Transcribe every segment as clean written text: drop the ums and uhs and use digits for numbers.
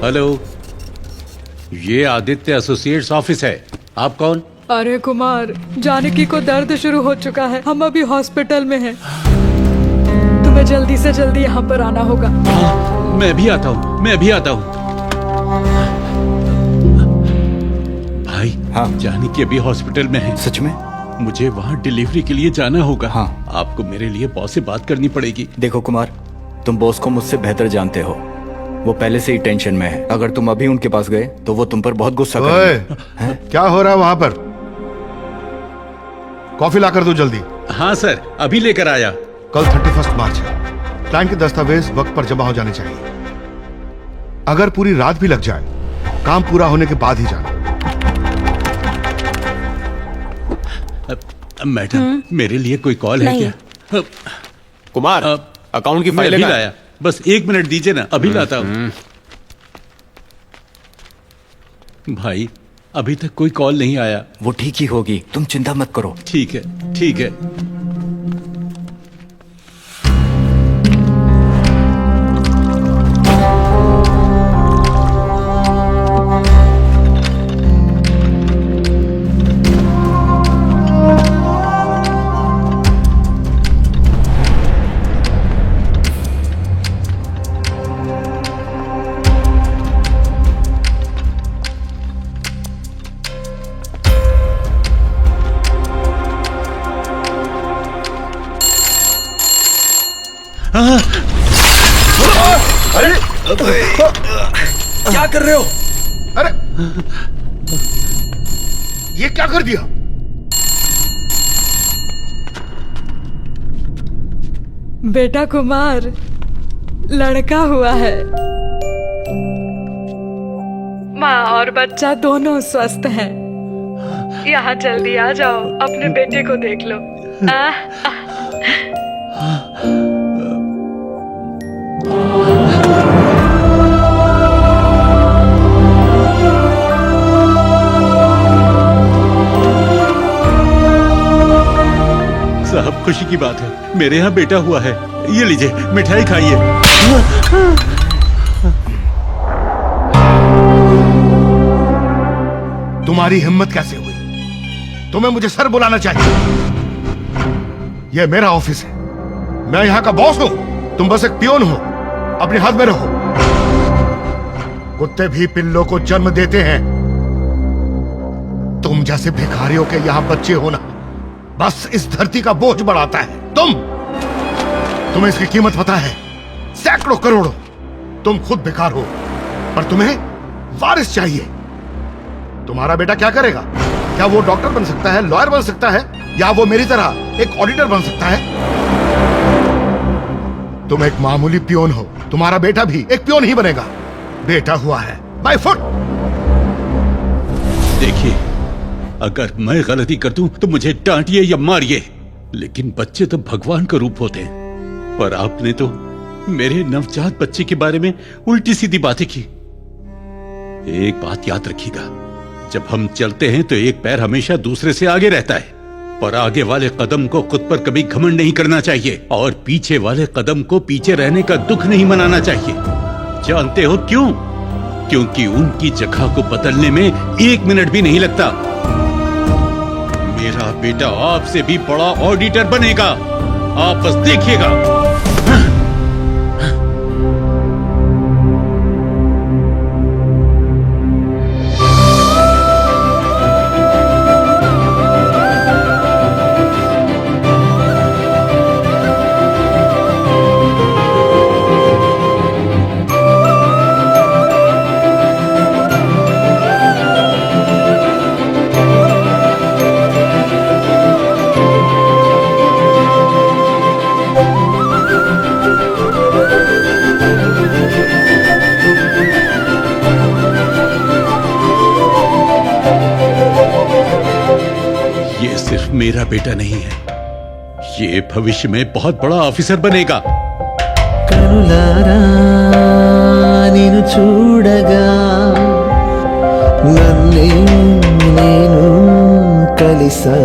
Hello, ये Aditya associates office है। आप कौन? अरे कुमार, जानकी को दर्द शुरू हो चुका है, हम अभी हॉस्पिटल में हैं। तुम्हें जल्दी से जल्दी यहाँ पर आना होगा। हाँ, मैं भी आता हूँ, मैं भी आता हूँ। भाई, हाँ। जानकी अभी हॉस्पिटल में है। सच में? मुझे वहाँ डिलीवरी के लिए जाना होगा। हाँ। आपको मेरे लिए बॉस से बात करनी पड़ेगी। देखो कुमार, तुम बॉस को मुझसे बेहतर जानते हो। वो पहले से ही टेंशन में है। अगर तुम अभी उनके पास गए तो वो तुम पर बहुत गुस्सा करेंगे। क्या हो रहा है वहां पर? कॉफी लाकर दो जल्दी। हाँ सर, अभी लेकर आया। कल 31 मार्च है। क्लाइंट के दस्तावेज वक्त पर जमा हो जाने चाहिए। अगर पूरी रात भी लग जाए, काम पूरा होने के बाद ही जाना। मैडम, मेरे लिए कोई कॉल है क्या? कुमार, अकाउंट की मैं फाइल अभी लाया। बस 1 मिनट दीजिए ना, अभी लाता हूँ। भाई, अभी तक कोई कॉल नहीं आया। वो ठीक ही होगी, तुम चिंता मत करो। ठीक है, ठीक है। क्या कर रहे हो? अरे, ये क्या कर दिया? बेटा कुमार, लड़का हुआ है। माँ और बच्चा दोनों स्वस्थ हैं। यहाँ जल्दी आ जाओ, अपने बेटे को देख लो। साहब, खुशी की बात है, मेरे यहाँ बेटा हुआ है। ये लीजिए, मिठाई खाइए। तुम्हारी हिम्मत कैसे हुई? तुम्हें मुझे सर बुलाना चाहिए। यह मेरा ऑफिस है, मैं यहाँ का बॉस हूं। तुम बस एक पियोन हो। अपने हाथ में रहो। कुत्ते भी पिल्लों को जन्म देते हैं। तुम जैसे भिखारियों के यहाँ बच्चे होना बस इस धरती का बोझ बढ़ाता है। तुम्हें इसकी कीमत पता है? सैकड़ों करोड़ों। तुम खुद बेकार हो, पर तुम्हें वारिस चाहिए। तुम्हारा बेटा क्या करेगा? क्या वो डॉक्टर बन सकता है, लॉयर बन सकता है, या वो मेरी तरह एक ऑडिटर बन सकता है? तुम एक मामूली पियोन हो। तुम्हारा बेटा भी एक पियोन ही बनेगा। बेटा हुआ है बाय फुट। देखिए, अगर मैं गलती कर दूं तो मुझे डांटिए या मारिए, लेकिन बच्चे तो भगवान का रूप होते हैं। पर आपने तो मेरे नवजात बच्चे के बारे में उल्टी सीधी बातें की। एक बात याद रखिएगा, जब हम चलते हैं तो एक पैर हमेशा दूसरे से आगे रहता है, पर आगे वाले कदम को खुद पर कभी घमंड नहीं करना चाहिए, और पीछे वाले कदम को पीछे रहने का दुख नहीं मनाना चाहिए। जानते हो क्यों? क्योंकि उनकी जगह को बदलने में 1 मिनट भी नहीं लगता। मेरा बेटा आपसे भी बड़ा ऑडिटर बनेगा, आप बस देखिएगा। मेरा बेटा नहीं है, ये भविष्य में बहुत बड़ा ऑफिसर बनेगा। కనులారా నిన్ను చూడగా నన్నే నేను కలిసా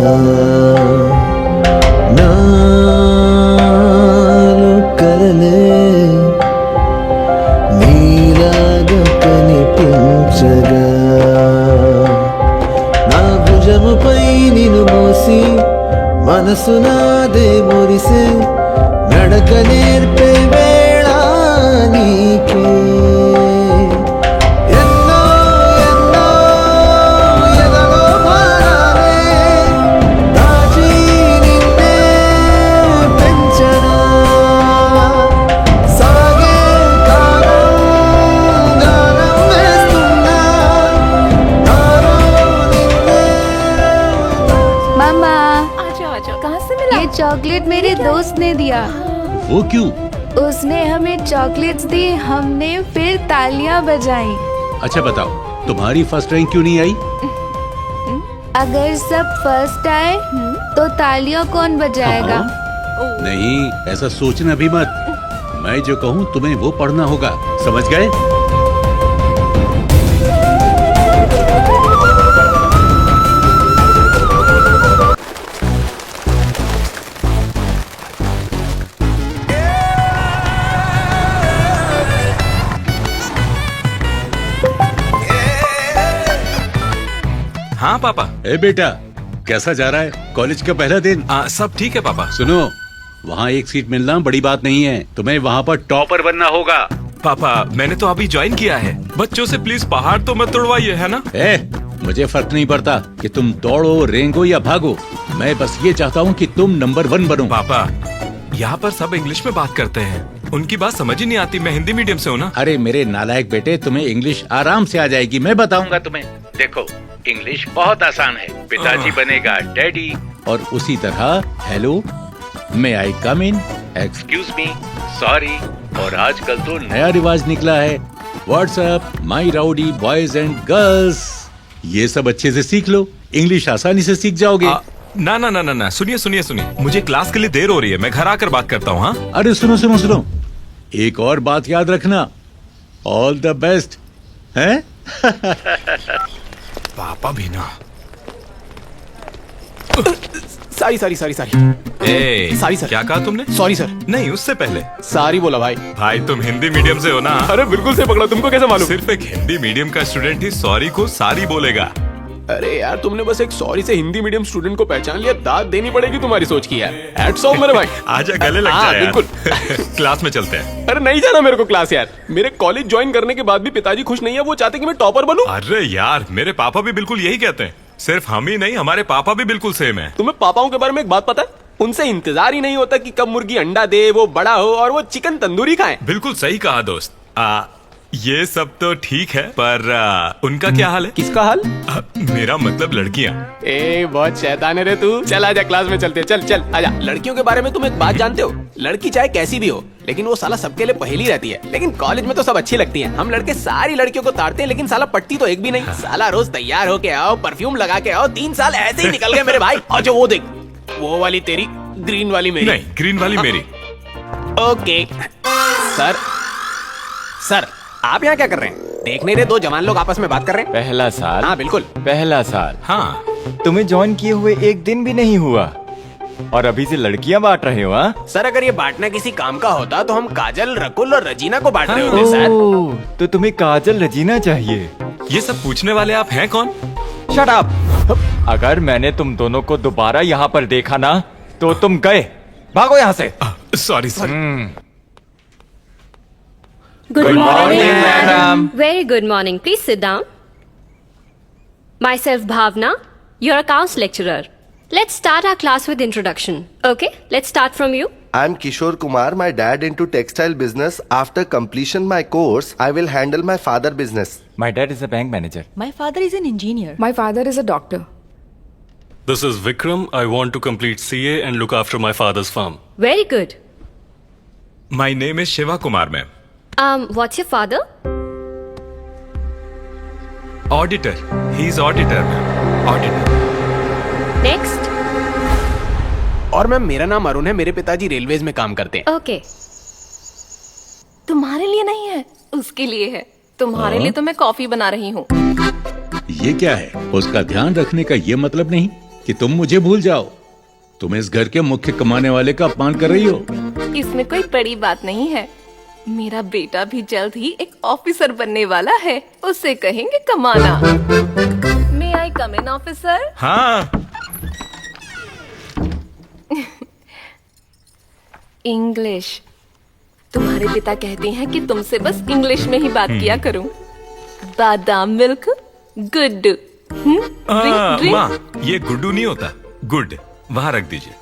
నాలో కలలే నీలాగా కని ఉంచగా నా భుజముపై నిన్ను మోసి మనసు నాదే మురిసే నడక నేర్పే వేళ నీకే ఎన్నో ఎన్నో ఎదలో భారాలే దాచి నిన్నే పెంచనా సాగే కాలం గానం వేస్తున్నా నాలో నిన్నే मामा कहाँ से मिला? ये चॉकलेट मेरे दोस्त ने दिया। वो क्यों? उसने हमें चॉकलेट्स दी, हमने फिर तालियां बजाई। अच्छा बताओ, तुम्हारी फर्स्ट रैंक क्यों नहीं आई? अगर सब फर्स्ट आए तो तालियां कौन बजाएगा? नहीं, ऐसा सोचना भी मत। मैं जो कहूँ तुम्हें वो पढ़ना होगा, समझ गए? हाँ पापा। ए बेटा, कैसा जा रहा है कॉलेज का पहला दिन? सब ठीक है पापा। सुनो, वहाँ एक सीट मिलना बड़ी बात नहीं है, तुम्हें वहाँ पर टॉपर बनना होगा। पापा मैंने तो अभी ज्वाइन किया है, बच्चों से प्लीज पहाड़ तो मत तोड़वाइए, है ना? मुझे फर्क नहीं पड़ता कि तुम दौड़ो, रेंगो या भागो, मैं बस ये चाहता हूँ कि तुम नंबर 1 बनो। पापा यहाँ पर सब इंग्लिश में बात करते हैं, उनकी बात समझ ही नहीं आती। मैं हिंदी मीडियम से हूँ ना। अरे मेरे नालायक बेटे, तुम्हें इंग्लिश आराम से आ जाएगी, मैं बताऊंगा तुम्हें। देखो, इंग्लिश बहुत आसान है। पिताजी बनेगा डैडी, और उसी तरह हेलो, मे आई कम इन, एक्सक्यूज मी, सॉरी, और आजकल तो नया रिवाज निकला है, WhatsApp, my rowdy boys and girls. ये सब अच्छे से सीख लो, इंग्लिश आसानी से सीख जाओगे। ना ना ना ना ना, सुनिए सुनिए सुनिए, मुझे क्लास के लिए देर हो रही है, मैं घर आकर बात करता हूँ। हाँ अरे सुनो सुनो सुनो, एक और बात याद रखना, ऑल द बेस्ट है। पापा भी ना। Sorry sorry sorry sorry sorry sir. क्या कहा तुमने? Sorry sir. नहीं, उससे पहले सॉरी बोला भाई। भाई तुम हिंदी मीडियम से हो ना? अरे बिल्कुल से पकड़ा, तुमको कैसे मालूम? सिर्फ एक हिंदी मीडियम का स्टूडेंट ही सॉरी को सारी बोलेगा। अरे यार, तुमने बस एक सॉरी से हिंदी मीडियम स्टूडेंट को पहचान लिया, दाद देनी पड़ेगी तुम्हारी सोच की यार। हैट्स ऑफ मेरे भाई। आजा गले लग हाँ, जाए यार। बिल्कुल। क्लास में चलते हैं। अरे नहीं जाना मेरे को क्लास यार, मेरे कॉलेज ज्वाइन करने के बाद भी पिताजी खुश नहीं है, वो चाहते कि मैं टॉपर बनूं। अरे यार, मेरे पापा भी बिल्कुल यही कहते हैं। सिर्फ हम ही नहीं, हमारे पापा भी बिल्कुल सेम है। तुम्हें पापाओं के बारे में एक बात पता है? उनसे इंतजार ही नहीं होता कि कब मुर्गी अंडा दे, वो बड़ा हो और वो चिकन तंदूरी खाए। बिल्कुल सही कहा दोस्त। ये सब तो ठीक है, पर उनका क्या हाल है? किसका हाल? मेरा मतलब लड़कियाँ। बहुत शैतान है रे तू। चल आजा, क्लास में चलते। चल चल आजा। लड़कियों के बारे में तुम एक बात जानते हो? लड़की चाहे कैसी भी हो, लेकिन वो साला सबके लिए पहेली रहती है। लेकिन कॉलेज में तो सब अच्छी लगती हैं। हम लड़के सारी लड़कियों को ताड़ते हैं, लेकिन साला पटती तो एक भी नहीं। साला रोज तैयार होके आओ, परफ्यूम लगा के आओ, 3 साल ऐसे ही निकल गए मेरे भाई। और जो वो देख, वो वाली तेरी, ग्रीन वाली मेरी। नहीं, ग्रीन वाली मेरी। Okay sir. सर आप यहाँ क्या कर रहे हैं? देख नहीं रहे दो जवान लोग आपस में बात कर रहे हैं? पहला साल। हाँ बिल्कुल पहला साल। हाँ, तुम्हें ज्वाइन किए हुए एक दिन भी नहीं हुआ और अभी से लड़कियां बांट रहे हो? हाँ सर, अगर ये बांटना किसी काम का होता तो हम काजल, रकुल और रजीना को बांट रहे होते सर। ओह, तो तुम्हें काजल रजीना चाहिए। ये सब पूछने वाले आप हैं कौन? Shut up. अगर मैंने तुम दोनों को दोबारा यहाँ पर देखा ना, तो तुम गए, भागो यहाँ से। Sorry sir. Good morning, madam. Very good morning. Please sit down. Myself Bhavna, your accounts lecturer. Let's start our class with introduction. Okay, let's start from you. I'm Kishore Kumar, my dad into textile business. After completion my course, I will handle my father business. My dad is a bank manager. My father is an engineer. My father is a doctor. This is Vikram. I want to complete CA and look after my father's farm. Very good. My name is Shiva Kumar, ma'am. What's your father? Auditor. He's auditor, ma'am. Auditor. Next. और ma'am, मेरा नाम अरुण है, मेरे पिताजी railways में काम करते हैं। Okay. तुम्हारे लिए नहीं है, उसके लिए है। तुम्हारे लिए तो मैं कॉफी बना रही हूँ। ये क्या है? उसका ध्यान रखने का ये मतलब नहीं कि तुम मुझे भूल जाओ। तुम इस घर के मुख्य कमाने वाले का अपमान कर रही हो। इसमें कोई बड़ी बात नहीं है। मेरा बेटा भी जल्द ही एक ऑफिसर बनने वाला है, उससे कहेंगे कमाना। मे आई कम इन ऑफिसर? हाँ। इंग्लिश। तुम्हारे पिता कहते हैं कि तुमसे बस इंग्लिश में ही बात किया करूं। बादाम मिल्क गुड। माँ, ये गुड्डू नहीं होता, गुड वहां रख दीजिए।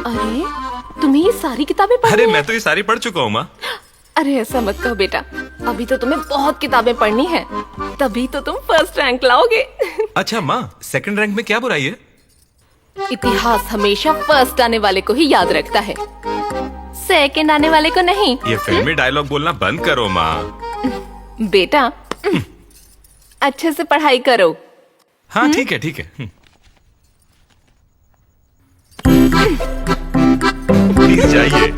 अरे तुम्हें ये सारी किताबें पढ़नी अरे है? मैं तो ये सारी पढ़ चुका हूँ माँ। अरे ऐसा मत कहो बेटा, अभी तो तुम्हें बहुत किताबें पढ़नी है, तभी तो तुम फर्स्ट रैंक लाओगे। अच्छा माँ, सेकंड रैंक में क्या बुराई है? इतिहास हमेशा फर्स्ट आने वाले को ही याद रखता है, सेकंड आने वाले को नहीं। ये फिल्मी डायलॉग बोलना बंद करो माँ। बेटा अच्छे से पढ़ाई करो। हाँ ठीक है ठीक है। प्लीज जाइए।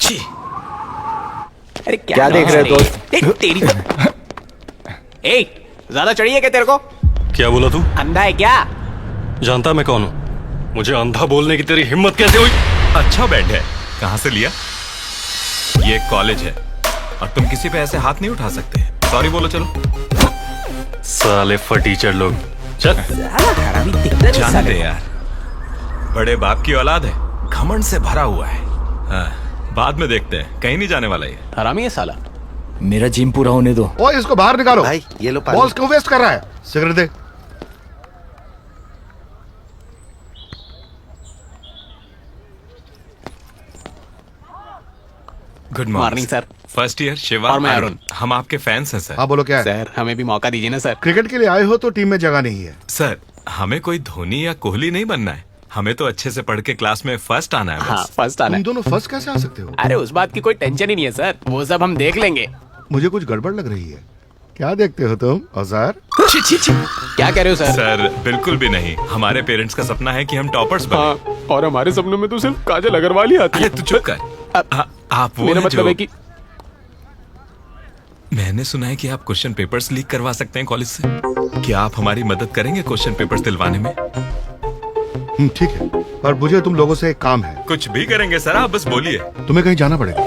छी। अरे क्या देख रहे हो दोस्त? तेरी ए, ज्यादा चढ़िए क्या तेरे को? क्या बोला तू? अंधा है क्या? जानता मैं कौन हूँ? मुझे अंधा बोलने की तेरी हिम्मत कैसे हुई? अच्छा बैंड है, कहाँ से लिया? ये कॉलेज है और तुम किसी पे ऐसे हाथ नहीं उठा सकते। सॉरी बोलो चलो। साले फटीचर लोग। चल। जाने दे यार, बड़े बाप की औलाद है, घमंड से भरा हुआ है। हाँ, बाद में देखते हैं, कहीं नहीं जाने वाला ये। हरामी है साला। मेरा जिम पूरा होने दो। ओए इसको बाहर निकालो। भाई ये लो पानी। बॉस क्यों वेस्ट कर रहा है? सिगरेट दे। Good morning sir. First year Shiva और मैं अरुण। हम आपके फैंस हैं सर। हाँ बोलो क्या है? सर हमें भी मौका दीजिए ना सर। क्रिकेट के लिए आए हो तो टीम में जगह नहीं है। सर हमें कोई धोनी या कोहली नहीं बनना है, हमें तो अच्छे से पढ़ के क्लास में फर्स्ट आना है बस। हाँ फर्स्ट आना तुम है। दोनों फर्स्ट कैसे आ सकते हो? अरे उस बात की कोई टेंशन ही नहीं है सर, वो सब हम देख लेंगे। मुझे कुछ गड़बड़ लग रही है। क्या देखते हो तुम औजार? छी छी छी। क्या कह रहे हो सर? सर बिल्कुल भी नहीं, हमारे पेरेंट्स का सपना है कि हम टॉपर्स बने। हाँ, और हमारे सपनों में तो सिर्फ काजल अग्रवाल ही आती है। अरे तू चुप कर। आप वो मेरा हैं मतलब जो- है कि मैंने सुना है कि आप क्वेश्चन पेपर्स लीक करवा सकते हैं कॉलेज से। क्या आप हमारी मदद करेंगे क्वेश्चन पेपर्स दिलवाने में? ठीक है, पर मुझे तुम लोगों से एक काम है। कुछ भी करेंगे सर, आप बस बोलिए। तुम्हें कहीं जाना पड़ेगा।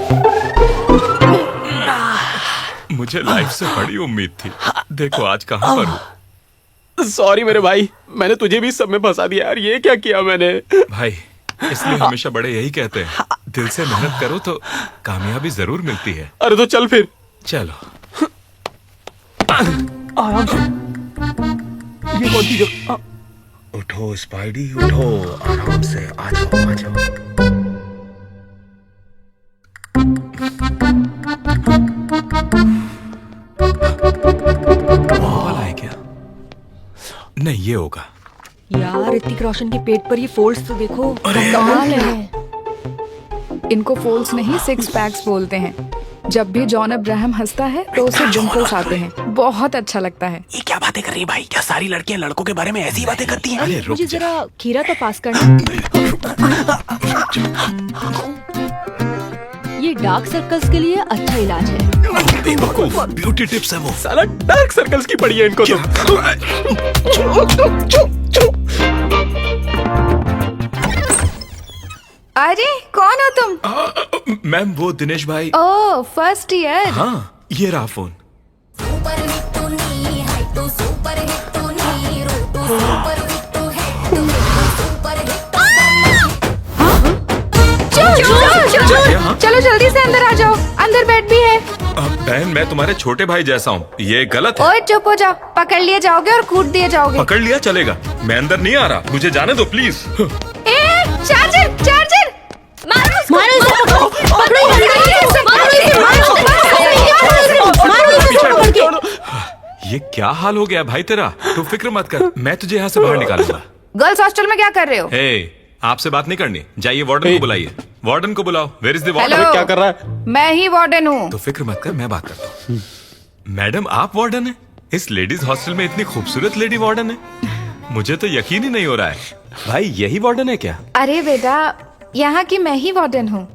मुझे लाइफ से बड़ी उम्मीद थी, देखो आज कहाँ पर हूँ। सॉरी मेरे भाई, मैंने तुझे भी सब में फंसा दिया यार, ये क्या किया मैंने? भाई इसलिए हमेशा बड़े यही कहते हैं, दिल से मेहनत करो तो कामयाबी जरूर मिलती है। अरे तो चल फिर। चलो। आराम से। ये कौन सी जगह? उठो स्पाइडी उठो, आराम से आ जाओ आ जाओ। वाला है क्या? नहीं ये होगा। यार ऋतिक रोशन के पेट पर ये फोल्ड्स तो देखो। कमाल है। इनको फोल्ड्स नहीं सिक्स पैक्स बोलते हैं। जब भी जॉन अब्राहम हंसता है तो उसे डिंपल्स आते हैं, बहुत अच्छा लगता है। ये क्या बातें कर रही है भाई? क्या सारी लड़कियां लड़कों के बारे में ऐसी ही बातें करती हैं? अरे रुक मुझे जा। जरा खीरा तो पास करना। ये डार्क सर्कल्स के लिए अच्छा इलाज है। बेवकूफ, ब्यूटी टिप्स है वो। साला डार्क सर्कल्स की पड़ी है इनको अरे कौन हो तुम? मैम वो दिनेश भाई। ओह फर्स्ट ईयर। हाँ ये रहा फोन। चलो जल्दी से अंदर आ जाओ, अंदर बेड भी है। बहन मैं तुम्हारे छोटे भाई जैसा हूँ, ये गलत है। ओए चुप हो जाओ, पकड़ लिए जाओगे और कूट दिए जाओगे। पकड़ लिया चलेगा, मैं अंदर नहीं आ रहा, मुझे जाने दो प्लीज। चार्जर चार्जर ये क्या हाल हो गया भाई तेरा? तू फिक्र मत कर, मैं तुझे यहाँ से बाहर निकालूंगा। गर्ल्स हॉस्टल में क्या कर रहे हो? हे, आपसे बात नहीं करनी, जाइए वार्डन को बुलाइए। वार्डन को बुलाओ। Where is the warden? Hello. क्या कर रहा है? मैं ही वार्डन हूँ। तो फिक्र मत कर, मैं बात करता हूँ। मैडम आप वार्डन है? इस लेडीज हॉस्टल में इतनी खूबसूरत लेडी वार्डन है, मुझे तो यकीन ही नहीं हो रहा है। भाई यही वार्डन है क्या? अरे बेटा यहाँ की मैं ही वार्डन हूँ।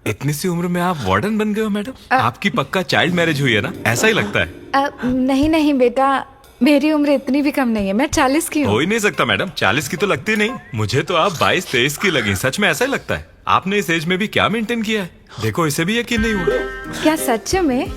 इतनी सी उम्र में आप वार्डन बन गए हो मैडम? आपकी पक्का चाइल्ड मैरिज हुई है ना, ऐसा ही लगता है। नहीं नहीं बेटा, मेरी उम्र इतनी भी कम नहीं है, मैं 40 की हो हूँ। ही नहीं सकता मैडम, 40 की तो लगती नहीं। मुझे तो आप 22-23 की लगी। सच में ऐसा ही लगता है। आपने इस एज में भी क्या मेंटेन किया है, देखो इसे भी यकीन नहीं हुआ। क्या सच में?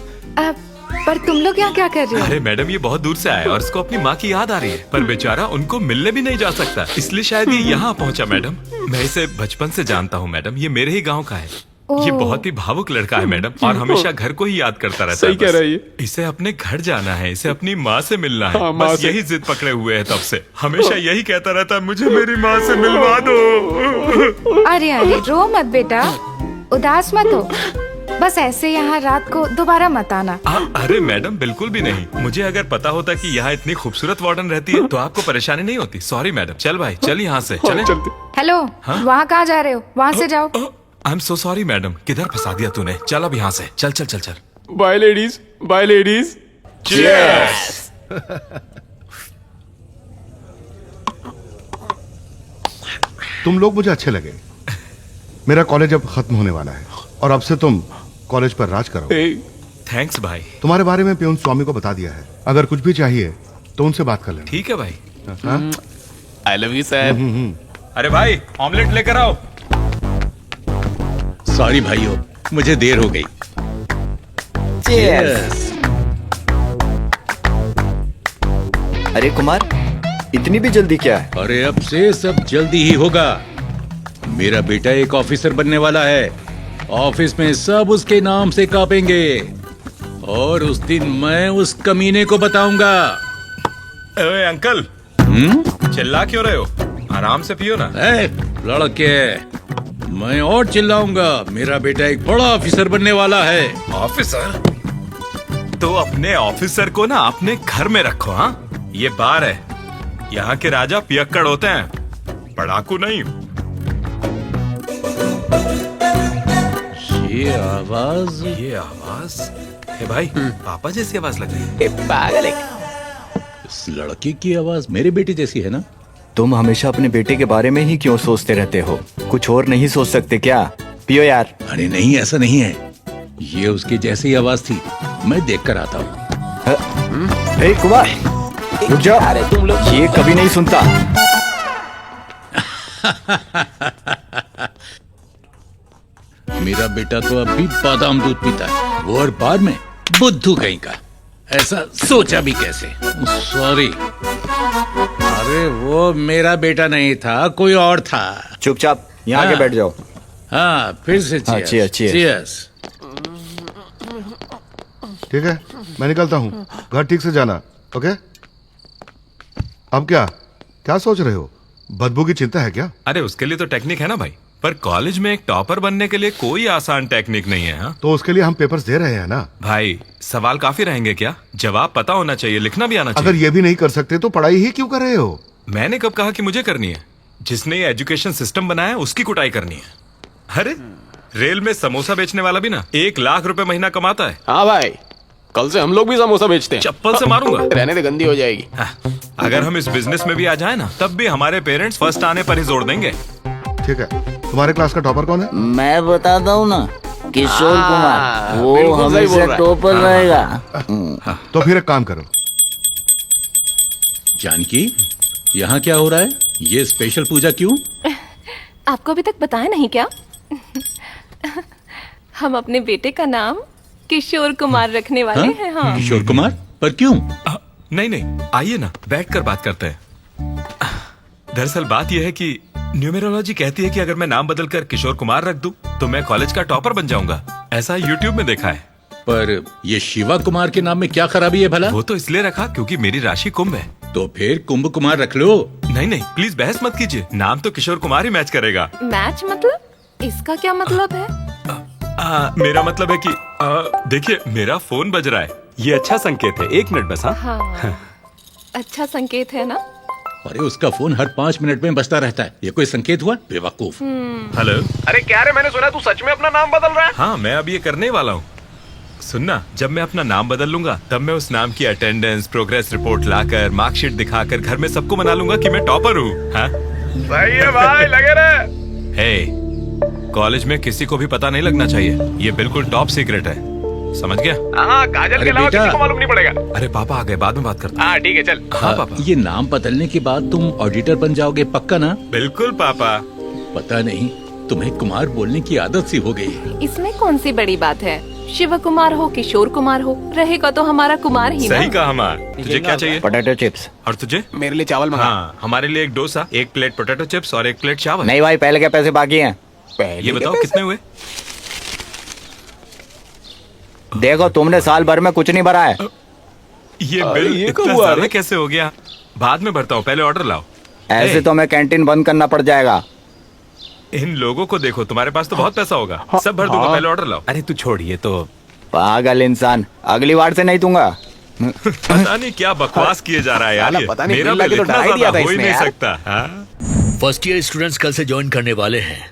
पर तुम लोग यहाँ क्या कर रहे हो? अरे मैडम, ये बहुत दूर से आया है और इसको अपनी माँ की याद आ रही है, पर बेचारा उनको मिलने भी नहीं जा सकता, इसलिए शायद ये यहाँ पहुँचा। मैडम, मैं इसे बचपन से जानता हूँ मैडम, ये मेरे ही गाँव का है। ये बहुत ही भावुक लड़का है मैडम, और हमेशा घर को ही याद करता रहता है। सही कह रही है। इसे अपने घर जाना है, इसे अपनी माँ से मिलना है। बस यही जिद पकड़े हुए है तब से, हमेशा यही कहता रहता है, मुझे मेरी माँ से मिलवा दो। अरे अरे रो मत बेटा, उदास मत हो, बस ऐसे यहाँ रात को दोबारा मत आना। अरे मैडम, बिल्कुल भी नहीं। मुझे अगर पता होता कि यहाँ इतनी खूबसूरत वार्डन रहती है तो आपको परेशानी नहीं होती। Sorry madam. चल भाई, चल यहाँ से चले। हेलो, वहाँ कहाँ जा रहे हो? वहाँ से जाओ। I am so sorry madam, किधर फंसा दिया तूने। चल अब यहाँ से, चल चल चल चल। Bye ladies, bye ladies. Cheers. तुम लोग मुझे अच्छे लगे। मेरा कॉलेज अब खत्म होने वाला है और अब से तुम कॉलेज पर राज करो। थैंक्स भाई। तुम्हारे बारे में प्यून स्वामी को बता दिया है, अगर कुछ भी चाहिए तो उनसे बात कर लेना। ठीक है भाई। I love you sir. अरे भाई, ऑमलेट लेकर आओ। सॉरी भाइयों, मुझे देर हो गई। Cheers. अरे कुमार, इतनी भी जल्दी क्या है? अरे अब से सब जल्दी ही होगा। मेरा बेटा एक ऑफिसर बनने वाला है। ऑफिस में सब उसके नाम से कांपेंगे और उस दिन मैं उस कमीने को बताऊंगा। ओए अंकल, चिल्ला क्यों रहे हो? आराम से पियो ना। लड़के, मैं और चिल्लाऊंगा। मेरा बेटा एक बड़ा ऑफिसर बनने वाला है। ऑफिसर? तो अपने ऑफिसर को ना अपने घर में रखो। हाँ, ये बार है, यहाँ के राजा पियक्कड़ होते हैं, पढ़ाकू नहीं। ये आवाज है भाई, पापा जैसी आवाज लग रही है। पागल है। इस लड़के की आवाज मेरे बेटे जैसी है ना? तुम हमेशा अपने बेटे के बारे में ही क्यों सोचते रहते हो? कुछ और नहीं सोच सकते क्या? पियो यार। अरे नहीं, ऐसा नहीं है। ये उसकी जैसी आवाज थी, मैं देख कर आता हूँ। ए कुमार, रुक जाओ। अरे तुम लोग, ये कभी नहीं सुनता। मेरा बेटा तो अब भी बादाम दूध पीता है, वो और बाद में बुद्धू कहीं का। ऐसा सोचा भी कैसे? सॉरी। अरे वो मेरा बेटा नहीं था, कोई और था। चुपचाप यहाँ आके बैठ जाओ। हाँ, फिर से cheers, cheers। cheers। ठीक है, मैं निकलता हूँ। घर ठीक से जाना, ओके? अब क्या क्या सोच रहे हो? बदबू की चिंता है क्या? अरे उसके लिए तो टेक्निक है ना भाई, पर कॉलेज में एक टॉपर बनने के लिए कोई आसान टेक्निक नहीं है। हाँ? तो उसके लिए हम पेपर्स दे रहे हैं ना भाई। सवाल काफी रहेंगे क्या? जवाब पता होना चाहिए, लिखना भी आना चाहिए। अगर ये भी नहीं कर सकते तो पढ़ाई ही क्यों कर रहे हो? मैंने कब कहा कि मुझे करनी है? जिसने ये एजुकेशन सिस्टम बनाया उसकी कुटाई करनी है। अरे रेल में समोसा बेचने वाला भी ना 1 लाख रुपए महीना कमाता है। हाँ भाई, कल से हम लोग भी समोसा बेचते हैं। चप्पल से मारूंगा। रहने दे, गंदी हो जाएगी। अगर हम इस बिजनेस में भी आ जाए ना, तब भी हमारे पेरेंट्स फर्स्ट आने पर ही जोर देंगे। ठीक है, तुम्हारे क्लास का टॉपर कौन है? मैं बताता हूँ ना, किशोर कुमार। वो बिल्कुल सही बोल हमेशा रहा है। टॉपर रहेगा। तो फिर एक काम करो। जानकी, यहाँ क्या हो रहा है? ये स्पेशल पूजा क्यों? आपको अभी तक बताया नहीं क्या? हम अपने बेटे का नाम किशोर कुमार रखने वाले हैं। हाँ। किशोर कुमार? पर क्यों? नहीं नहीं, आइए ना, बैठकर बात करते हैं। दरअसल बात यह है कि न्यूमेरोलॉजी कहती है कि अगर मैं नाम बदलकर किशोर कुमार रख दूं, तो मैं कॉलेज का टॉपर बन जाऊंगा। ऐसा यूट्यूब में देखा है। पर ये शिवा कुमार के नाम में क्या खराबी है भला? वो तो इसलिए रखा क्योंकि मेरी राशि कुंभ है। तो फिर कुंभ कुमार रख लो। नहीं नहीं, प्लीज बहस मत कीजिए, नाम तो किशोर कुमार ही मैच करेगा। मैच मतलब? इसका क्या मतलब है? मेरा मतलब है कि देखिए, मेरा फोन बज रहा है, ये अच्छा संकेत है। 1 मिनट बस। हाँ, अच्छा संकेत है ना? अरे उसका फोन हर 5 मिनट में बजता रहता है, ये कोई संकेत हुआ? बेवकूफ। हेलो। अरे क्या रे, मैंने सुना तू सच में अपना नाम बदल रहा है? हाँ, मैं अब ये करने वाला हूँ। सुनना, जब मैं अपना नाम बदल लूंगा, तब मैं उस नाम की अटेंडेंस, प्रोग्रेस रिपोर्ट लाकर, मार्कशीट दिखाकर घर में सबको मना लूंगा कि मैं टॉपर हूँ। हाँ? सही है भाई, लगे रहे। हे, कॉलेज में किसी को भी पता नहीं लगना चाहिए, ये बिल्कुल टॉप सीक्रेट है। समझ गया? हाँ, काजल के अलावा किसी को मालूम नहीं पड़ेगा। अरे पापा आ गए, बाद में बात करते हैं। हाँ ठीक है, चल। हाँ पापा। ये नाम बदलने के बाद तुम ऑडिटर बन जाओगे, पक्का ना? बिल्कुल पापा। पता नहीं, तुम्हें कुमार बोलने की आदत सी हो गई है। इसमें कौन सी बड़ी बात है? शिव कुमार हो, किशोर कुमार हो, रहेगा तो हमारा कुमार ही ना। सही कहा हमार। तुझे क्या चाहिए? Potato chips. और तुझे? मेरे लिए चावल मंगा। हाँ, हमारे लिए एक डोसा, एक प्लेट पोटैटो चिप्स और एक प्लेट चावल। नहीं भाई, पहले के पैसे बाकी हैं। ये बताओ कितने हुए? देखो, तुमने साल भर में कुछ नहीं भरा है। ये बिल इतना ज्यादा कैसे हो गया? बाद में भरता हूँ, पहले ऑर्डर लाओ। ऐसे तो मैं कैंटीन बंद करना पड़ जाएगा। इन लोगों को देखो, तुम्हारे पास तो बहुत पैसा होगा। सब भर दूंगा, पहले ऑर्डर लाओ। अरे तू छोड़िए तो। पागल इंसान, अगली बार से नहीं दूंगा। पता नहीं क्या बकवास किए जा रहा है यार। पता नहीं, मेरा बिल इतना ज्यादा हो ही नहीं सकता। फर्स्ट ईयर स्टूडेंट्स कल से ज्वाइन करने वाले हैं।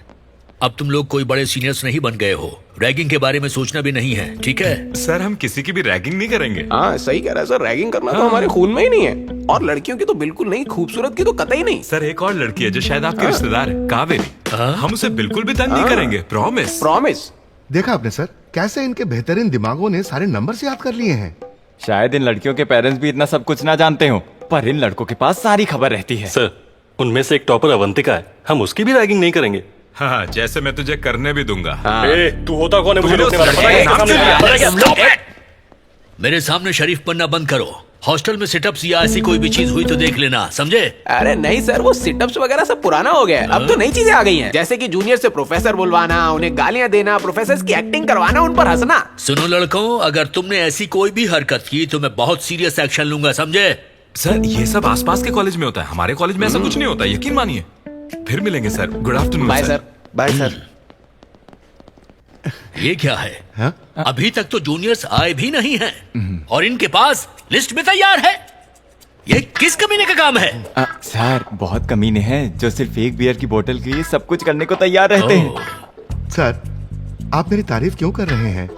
अब तुम लोग कोई बड़े सीनियर्स नहीं बन गए हो। रैगिंग के बारे में सोचना भी नहीं है, ठीक है? सर, हम किसी की भी रैगिंग नहीं करेंगे। हाँ सही कह रहा है सर, रैगिंग करना तो हमारे खून में ही नहीं है। और लड़कियों की तो बिल्कुल नहीं, खूबसूरत की तो कतई नहीं। सर, एक और लड़की है जो शायद आपके रिश्तेदार है, कावेरी। हम उसे बिल्कुल भी तंग नहीं करेंगे, प्रॉमिस। प्रॉमिस। देखा आपने सर, कैसे इनके बेहतरीन दिमागों ने सारे नंबर्स याद कर लिए हैं। शायद इन लड़कियों के पेरेंट्स भी इतना सब कुछ ना जानते हो, पर इन लड़कों के पास सारी खबर रहती है। सर, उनमें से एक टॉपर अवंतिका है, हम उसकी भी रैगिंग नहीं करेंगे। हाँ, जैसे मैं तुझे करने भी दूंगा। ए, तू होता कौन है मुझे रोकने वाला? मेरे सामने शरीफ बनना बंद करो। हॉस्टल में सिटअप्स या ऐसी कोई भी चीज हुई तो देख लेना, समझे? अरे नहीं सर, वो सिटअप्स वगैरह सब पुराना हो गया है। अब तो नई चीजें आ गई हैं, जैसे कि जूनियर से प्रोफेसर बुलवाना, उन्हें गालियां देना, प्रोफेसर की एक्टिंग करवाना, उन पर हंसना। सुनो लड़कों, अगर तुमने ऐसी कोई भी हरकत की तो मैं बहुत सीरियस एक्शन लूंगा, समझे? सर, ये सब आसपास के कॉलेज में होता है, हमारे कॉलेज में ऐसा कुछ नहीं होता, यकीन मानिए। फिर मिलेंगे sir. Good afternoon. Bye sir. Bye sir. ये क्या है? अभी तक तो जूनियर्स आए भी नहीं हैं और इनके पास लिस्ट में तैयार है। ये किस कमीने का काम है? सर, बहुत कमीने हैं जो सिर्फ एक बियर की बोतल के लिए सब कुछ करने को तैयार रहते हैं। सर, आप मेरी तारीफ क्यों कर रहे हैं?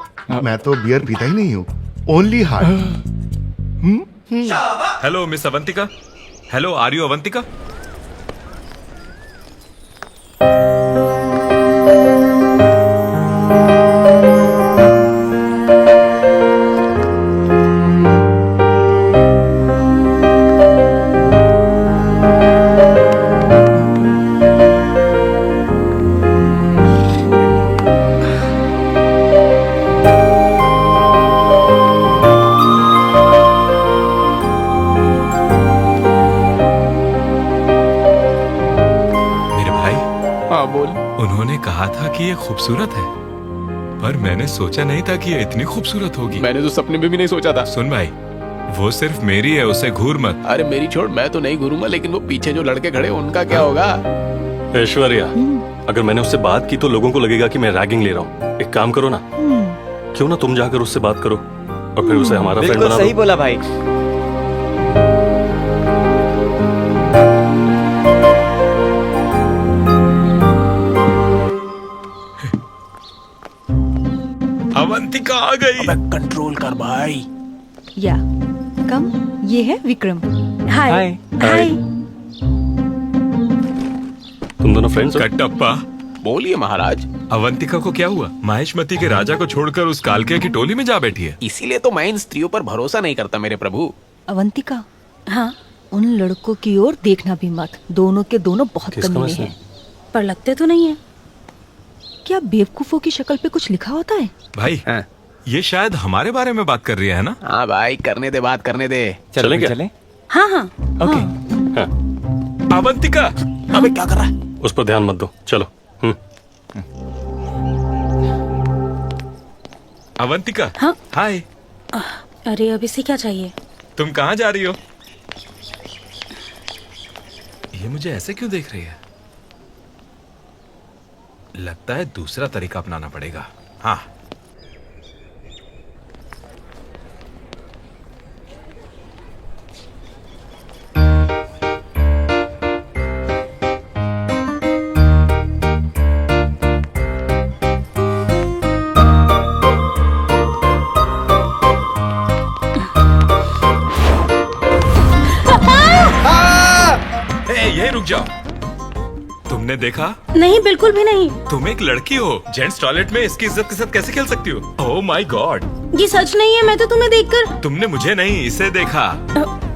मैं तो बियर पीता ही नहीं हूँ, only heart. Hello miss Avantika. Hello, are you Avantika? उन्होंने कहा था कि ये खूबसूरत है, पर मैंने सोचा नहीं था कि ये इतनी खूबसूरत होगी। मैंने तो सपने में भी नहीं सोचा था। सुन भाई, वो सिर्फ मेरी है, उसे घूर मत। अरे मेरी छोड़, मैं तो नहीं घूरूंगा, लेकिन वो पीछे जो लड़के खड़े उनका क्या होगा? ऐश्वर्या, अगर मैंने उससे बात की तो लोगों को लगेगा कि मैं रैगिंग ले रहा हूँ। एक काम करो ना, क्यों ना तुम जाकर उससे बात करो और फिर उसे हमारा फ्रेंड बना दो। सही बोला भाई। अवंतिका आ गई। कंट्रोल कर भाई। या कम, ये है विक्रम। हाय। हाय। तुम दोनों फ्रेंड्स हो? कटप्पा। बोलिए महाराज। अवंतिका को क्या हुआ? महेशमती के राजा को छोड़कर उस कालके की टोली में जा बैठी है। इसीलिए तो मैं इन स्त्रियों पर भरोसा नहीं करता मेरे प्रभु। अवंतिका, हाँ, उन लड़कों की ओर देखना भी मत। दोनों के दोनों बहुत कमीने हैं, पर लगते तो नहीं है। क्या बेवकूफों की शक्ल पे कुछ लिखा होता है? भाई, ये शायद हमारे बारे में बात कर रही है ना? हाँ भाई, करने दे बात, करने दे। चलें क्या? हाँ हाँ। ओके। अवंतिका, अबे क्या कर रहा है? उस पर ध्यान मत दो, चलो। अवंतिका। हाँ? हाय। अरे अब इसे क्या चाहिए? तुम कहाँ जा रही हो? ये मुझे ऐसे क्यों देख रही है? लगता है दूसरा तरीका अपनाना पड़ेगा। हाँ। यही रुक जाओ। तुमने देखा? नहीं, बिल्कुल भी नहीं। तुम एक लड़की हो, जेंट्स टॉयलेट में इसकी इज्जत के साथ कैसे खेल सकती हो? ओह माय गॉड, ये सच नहीं है। मैं तो तुम्हें देखकर। तुमने मुझे नहीं, इसे देखा।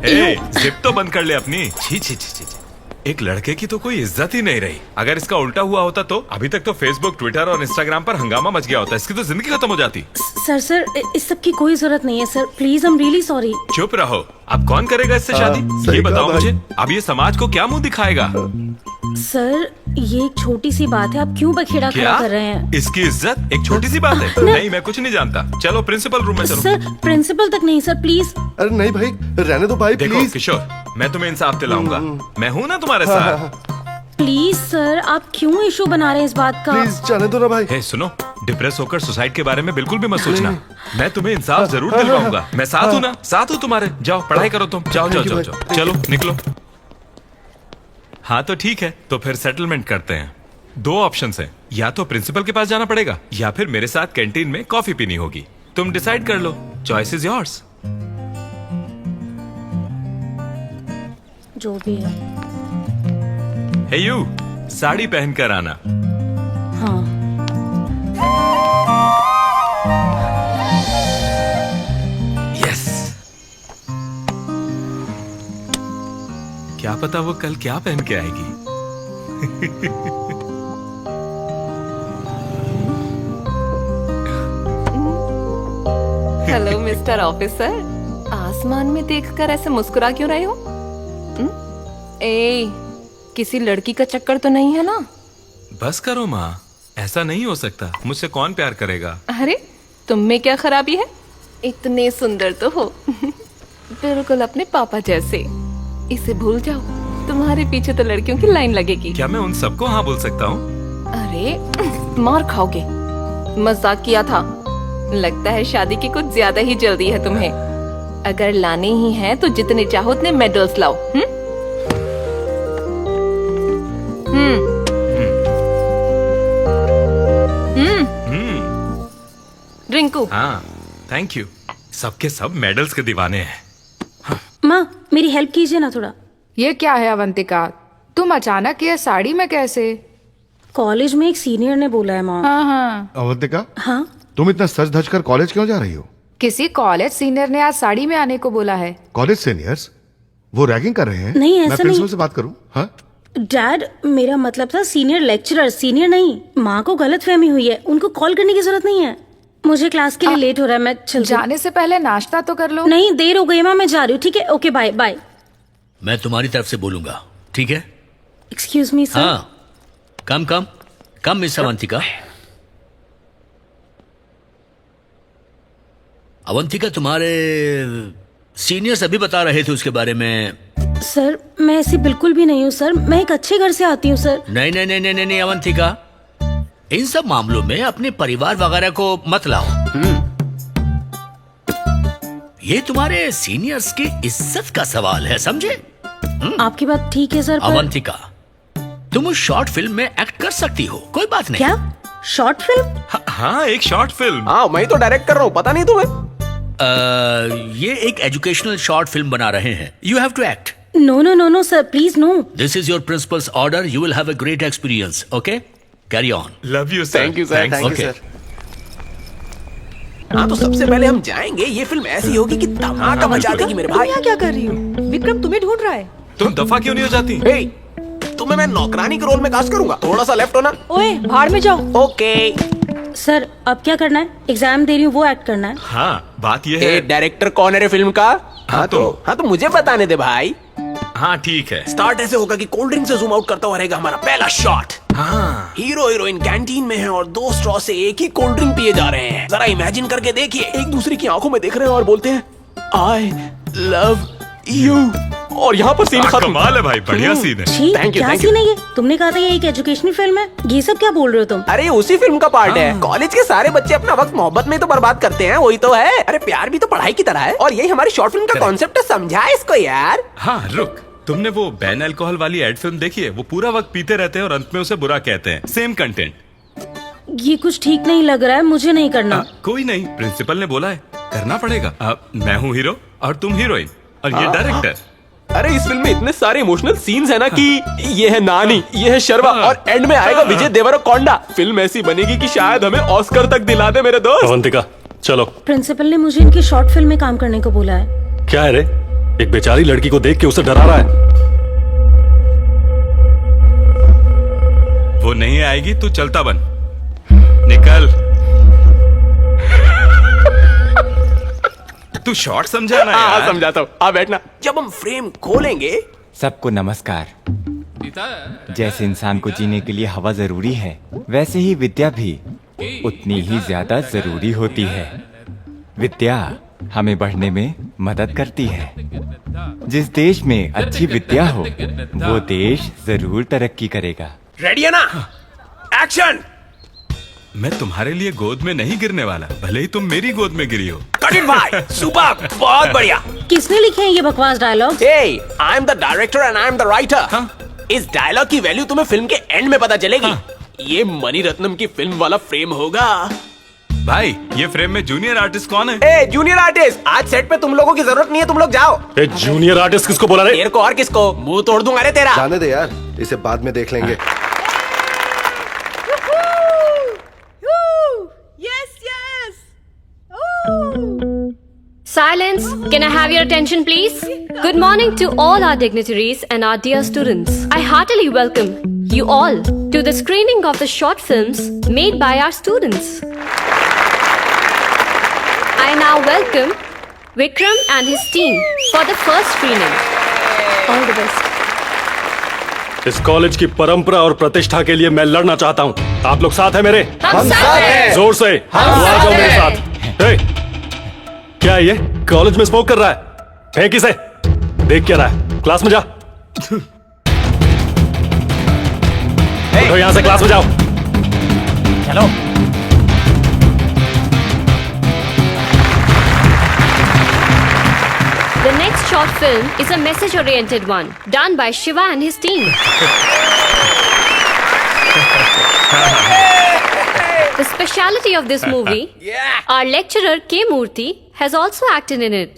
ए, जिप तो बंद कर ले अपनी। छी छी छी छी छी। एक लड़के की तो कोई इज्जत ही नहीं रही। अगर इसका उल्टा हुआ होता तो अभी तक तो फेसबुक, ट्विटर और इंस्टाग्राम पर हंगामा मच गया होता। इसकी तो जिंदगी खत्म हो जाती। सर, इस सब की कोई जरूरत नहीं है sir. Please, I am really sorry. चुप रहो। अब कौन करेगा इससे शादी? ये बताओ मुझे। अब ये समाज को क्या मुंह दिखाएगा? सर, ये एक छोटी सी बात है, आप क्यों बखेड़ा खड़ा कर रहे हैं? इसकी इज्जत एक छोटी सी बात है? नहीं, मैं कुछ नहीं जानता। चलो प्रिंसिपल रूम में चलो। सर, प्रिंसिपल तक नहीं सर, प्लीज। अरे नहीं भाई, रहने दो भाई, देखो किशोर, मैं तुम्हें इंसाफ दिलाऊंगा। मैं हूँ ना तुम्हारे साथ। प्लीज सर, आप क्यों इशू बना रहे हैं इस बात का? प्लीज जाने दो ना भाई। हे सुनो, डिप्रेस होकर सुसाइड के बारे में बिल्कुल भी मत सोचना। मैं तुम्हें इंसाफ जरूर दिलवाऊंगा। मैं साथ हूँ ना, साथ हूँ तुम्हारे। जाओ पढ़ाई करो तुम। जाओ जाओ जाओ जाओ, चलो निकलो। हाँ तो ठीक है, तो फिर सेटलमेंट करते हैं। 2 ऑप्शंस हैं, या तो प्रिंसिपल के पास जाना पड़ेगा या फिर मेरे साथ कैंटीन में कॉफी पीनी होगी। तुम डिसाइड कर लो। Choice is yours. जो भी है। हे यू, साड़ी पहनकर आना। हाँ। यस। क्या पता वो कल क्या पहन के आएगी। हेलो मिस्टर ऑफिसर, आसमान में देखकर ऐसे मुस्कुरा क्यों रहे हो? ए, किसी लड़की का चक्कर तो नहीं है ना? बस करो माँ, ऐसा नहीं हो सकता। मुझसे कौन प्यार करेगा? अरे तुम में क्या खराबी है? इतने सुंदर तो हो। बिल्कुल अपने पापा जैसे। इसे भूल जाओ, तुम्हारे पीछे तो लड़कियों की लाइन लगेगी। क्या मैं उन सबको हाँ बोल सकता हूँ? अरे मार खाओगे। मजाक किया था। लगता है शादी की कुछ ज्यादा ही जल्दी है तुम्हें। अगर लाने ही हैं तो जितने चाहो उतने मेडल्स लाओ। रिंकू। हाँ थैंक यू। सबके सब मेडल्स के दीवाने हैं। माँ, मेरी हेल्प कीजिए ना थोड़ा। ये क्या है अवंतिका, तुम अचानक ये साड़ी में कैसे? कॉलेज में एक सीनियर ने बोला है माँ। हाँ हाँ। अवंतिका, हाँ, तुम इतना सज धज कर कॉलेज क्यों जा रही हो? किसी कॉलेज सीनियर ने आज साड़ी में आने को बोला है। कॉलेज सीनियर्स वो रैगिंग कर रहे हैं? नहीं, ऐसा मैं प्रिंसिपल नहीं। से बात करूं? हाँ? डैड, मेरा मतलब था सीनियर लेक्चरर, सीनियर नहीं। माँ को गलतफहमी हुई है, उनको कॉल करने की जरूरत नहीं है। मुझे क्लास के लिए लेट हो रहा है, मैं चल। जाने से पहले नाश्ता तो कर लो। नहीं, देर हो गई माँ, मैं जा रही हूँ। ठीक है, ओके, बाय बाय। मैं तुम्हारी तरफ से बोलूंगा, ठीक है? Excuse me sir. हाँ, कम कम कम मिस अवंतिका। अवंतिका, तुम्हारे सीनियर्स अभी बता रहे थे उसके बारे में। सर, मैं ऐसी बिल्कुल भी नहीं हूँ सर। मैं एक अच्छे घर से आती हूँ सर। नहीं नहीं नहीं नहीं नहीं अवंतिका, इन सब मामलों में अपने परिवार वगैरह को मत लाओ। ये तुम्हारे सीनियर्स की इज्जत का सवाल है, समझे? आपकी बात ठीक है सर, पर... अवंतिका, तुम उस शॉर्ट फिल्म में एक्ट कर सकती हो, कोई बात नहीं। क्या शॉर्ट फिल्म? हाँ, एक शॉर्ट फिल्म। हाँ, मैं तो डायरेक्ट कर रहा हूँ, पता नहीं तुम्हें? ये एक एजुकेशनल शॉर्ट फिल्म बना रहे हैं। You have to act. No no no no sir, please no. This is your principal's order. You will have a great experience. Okay, carry on. Love you sir. Thank you sir. Thank you sir. हाँ, तो सबसे पहले हम जाएंगे, ये film ऐसी होगी कि धमाका मचा देगी मेरे भाई। यहाँ क्या कर रही हो? विक्रम तुम्हें ढूंढ रहा है। तुम दफा क्यों नहीं हो जाती? हे, तुम्हें मैं नौकरानी के रोल में कास्ट करूंगा। थोड़ा सा लेफ्ट होना। ओए, भाड़ में जाओ। ओके सर, अब क्या करना है? एग्जाम दे रही हूँ, वो एक्ट करना है। हाँ, बात ये है। डायरेक्टर कौन है रे फिल्म का? हाँ तो मुझे बताने दे भाई। हाँ ठीक है। स्टार्ट ऐसे होगा कि कोल्ड ड्रिंक से जूम आउट करता हुआ रहेगा हमारा पहला शॉट। हाँ। हीरो हीरोइन कैंटीन में हैं और 2 स्ट्रॉ से एक ही कोल्ड ड्रिंक पिए जा रहे हैं। जरा इमेजिन करके देखिए, एक दूसरे की आंखों में देख रहे हैं और बोलते हैं आई लव यू। और यहाँ पर सीन खत्म। कमाल है भाई, बढ़िया सीन है। ठीक, क्या सीन है ये? तुमने कहा था ये एक एजुकेशनल फिल्म है, ये सब क्या बोल रहे हो तुम? अरे उसी फिल्म का पार्ट है। कॉलेज के सारे बच्चे अपना वक्त मोहब्बत में तो बर्बाद करते हैं, वही तो है। अरे प्यार भी तो पढ़ाई की तरह है, और यही हमारी शॉर्ट फिल्म का कॉन्सेप्ट है। समझा इसको यार। हाँ रुक, तुमने वो बैन अल्कोहल वाली एड फिल्म देखी है? वो पूरा वक्त पीते रहते हैं और अंत में उसे बुरा कहते हैं। Same content. ये कुछ ठीक नहीं लग रहा है, मुझे नहीं करना। कोई नहीं, प्रिंसिपल ने बोला है, करना पड़ेगा। मैं हूँ हीरो और तुम हीरोइन और ये डायरेक्टर। अरे इस फिल्म में इतने सारे इमोशनल सीन्स है ना कि ये है नानी, ये है शर्मा और एंड में आएगा विजय देवरकोंडा। फिल्म ऐसी बनेगी कि शायद हमें ऑस्कर तक दिला दे मेरे दोस्त। अवंतिका चलो। प्रिंसिपल ने मुझे इनकी शॉर्ट फिल्म में काम करने को बोला है। क्या है रे, एक बेचारी लड़की को देख के उसे डरा रहा है। वो नहीं आएगी, तू चलता बन, निकल। तू शॉर्ट समझा ना यार। हाँ समझाता हूँ, आ बैठना। जब हम फ्रेम खोलेंगे। सबको नमस्कार। जैसे इंसान को जीने के लिए हवा जरूरी है, वैसे ही विद्या भी उतनी ही ज्यादा जरूरी होती है। विद्या हमें बढ़ने में मदद करती है। जिस देश में अच्छी विद्या हो, वो देश जरूर तरक्की करेगा। रेडी है ना? एक्शन। मैं तुम्हारे लिए गोद में नहीं गिरने वाला, भले ही तुम मेरी गोद में गिरी हो। कट इट भाई, सुपर, बहुत बढ़िया। किसने लिखे हैं ये बकवास dialogue? Hey, I am the director and I am the writer। इस डायलॉग की वैल्यू तुम्हें फिल्म के एंड में पता चलेगी। ये मणि रत्नम की फिल्म वाला फ्रेम होगा। भाई ये फ्रेम में जूनियर आर्टिस्ट कौन है? ए जूनियर आर्टिस्ट, आज सेट पे तुम लोगों की जरूरत नहीं है, तुम लोग जाओ। ए जूनियर आर्टिस्ट किसको बोला रे? तेरे को और किसको? मुंह तोड़ दूंगा रे तेरा। जाने दे यार, इसे बाद में देख लेंगे। Silence! Can I have your attention, please? Good morning to all our dignitaries and our dear students. I heartily welcome you all to the screening of the short films made by our students. I now welcome Vikram and his team for the first screening. All the best. इस college की परंपरा और प्रतिष्ठा के लिए मैं लड़ना चाहता हूँ। आप लोग साथ हैं मेरे? हम साथ हैं। जोर से आ जाओ मेरे साथ। हे, क्या है ये? कॉलेज में स्मोक कर रहा है? फेंक इसे। देख क्या रहा है? क्लास में जा। उठो यहाँ से, क्लास में जाओ। चलो। The next short film is a message-oriented one, done by Shiva and his team. The speciality of this movie, our lecturer K. Murthy has also acted in it.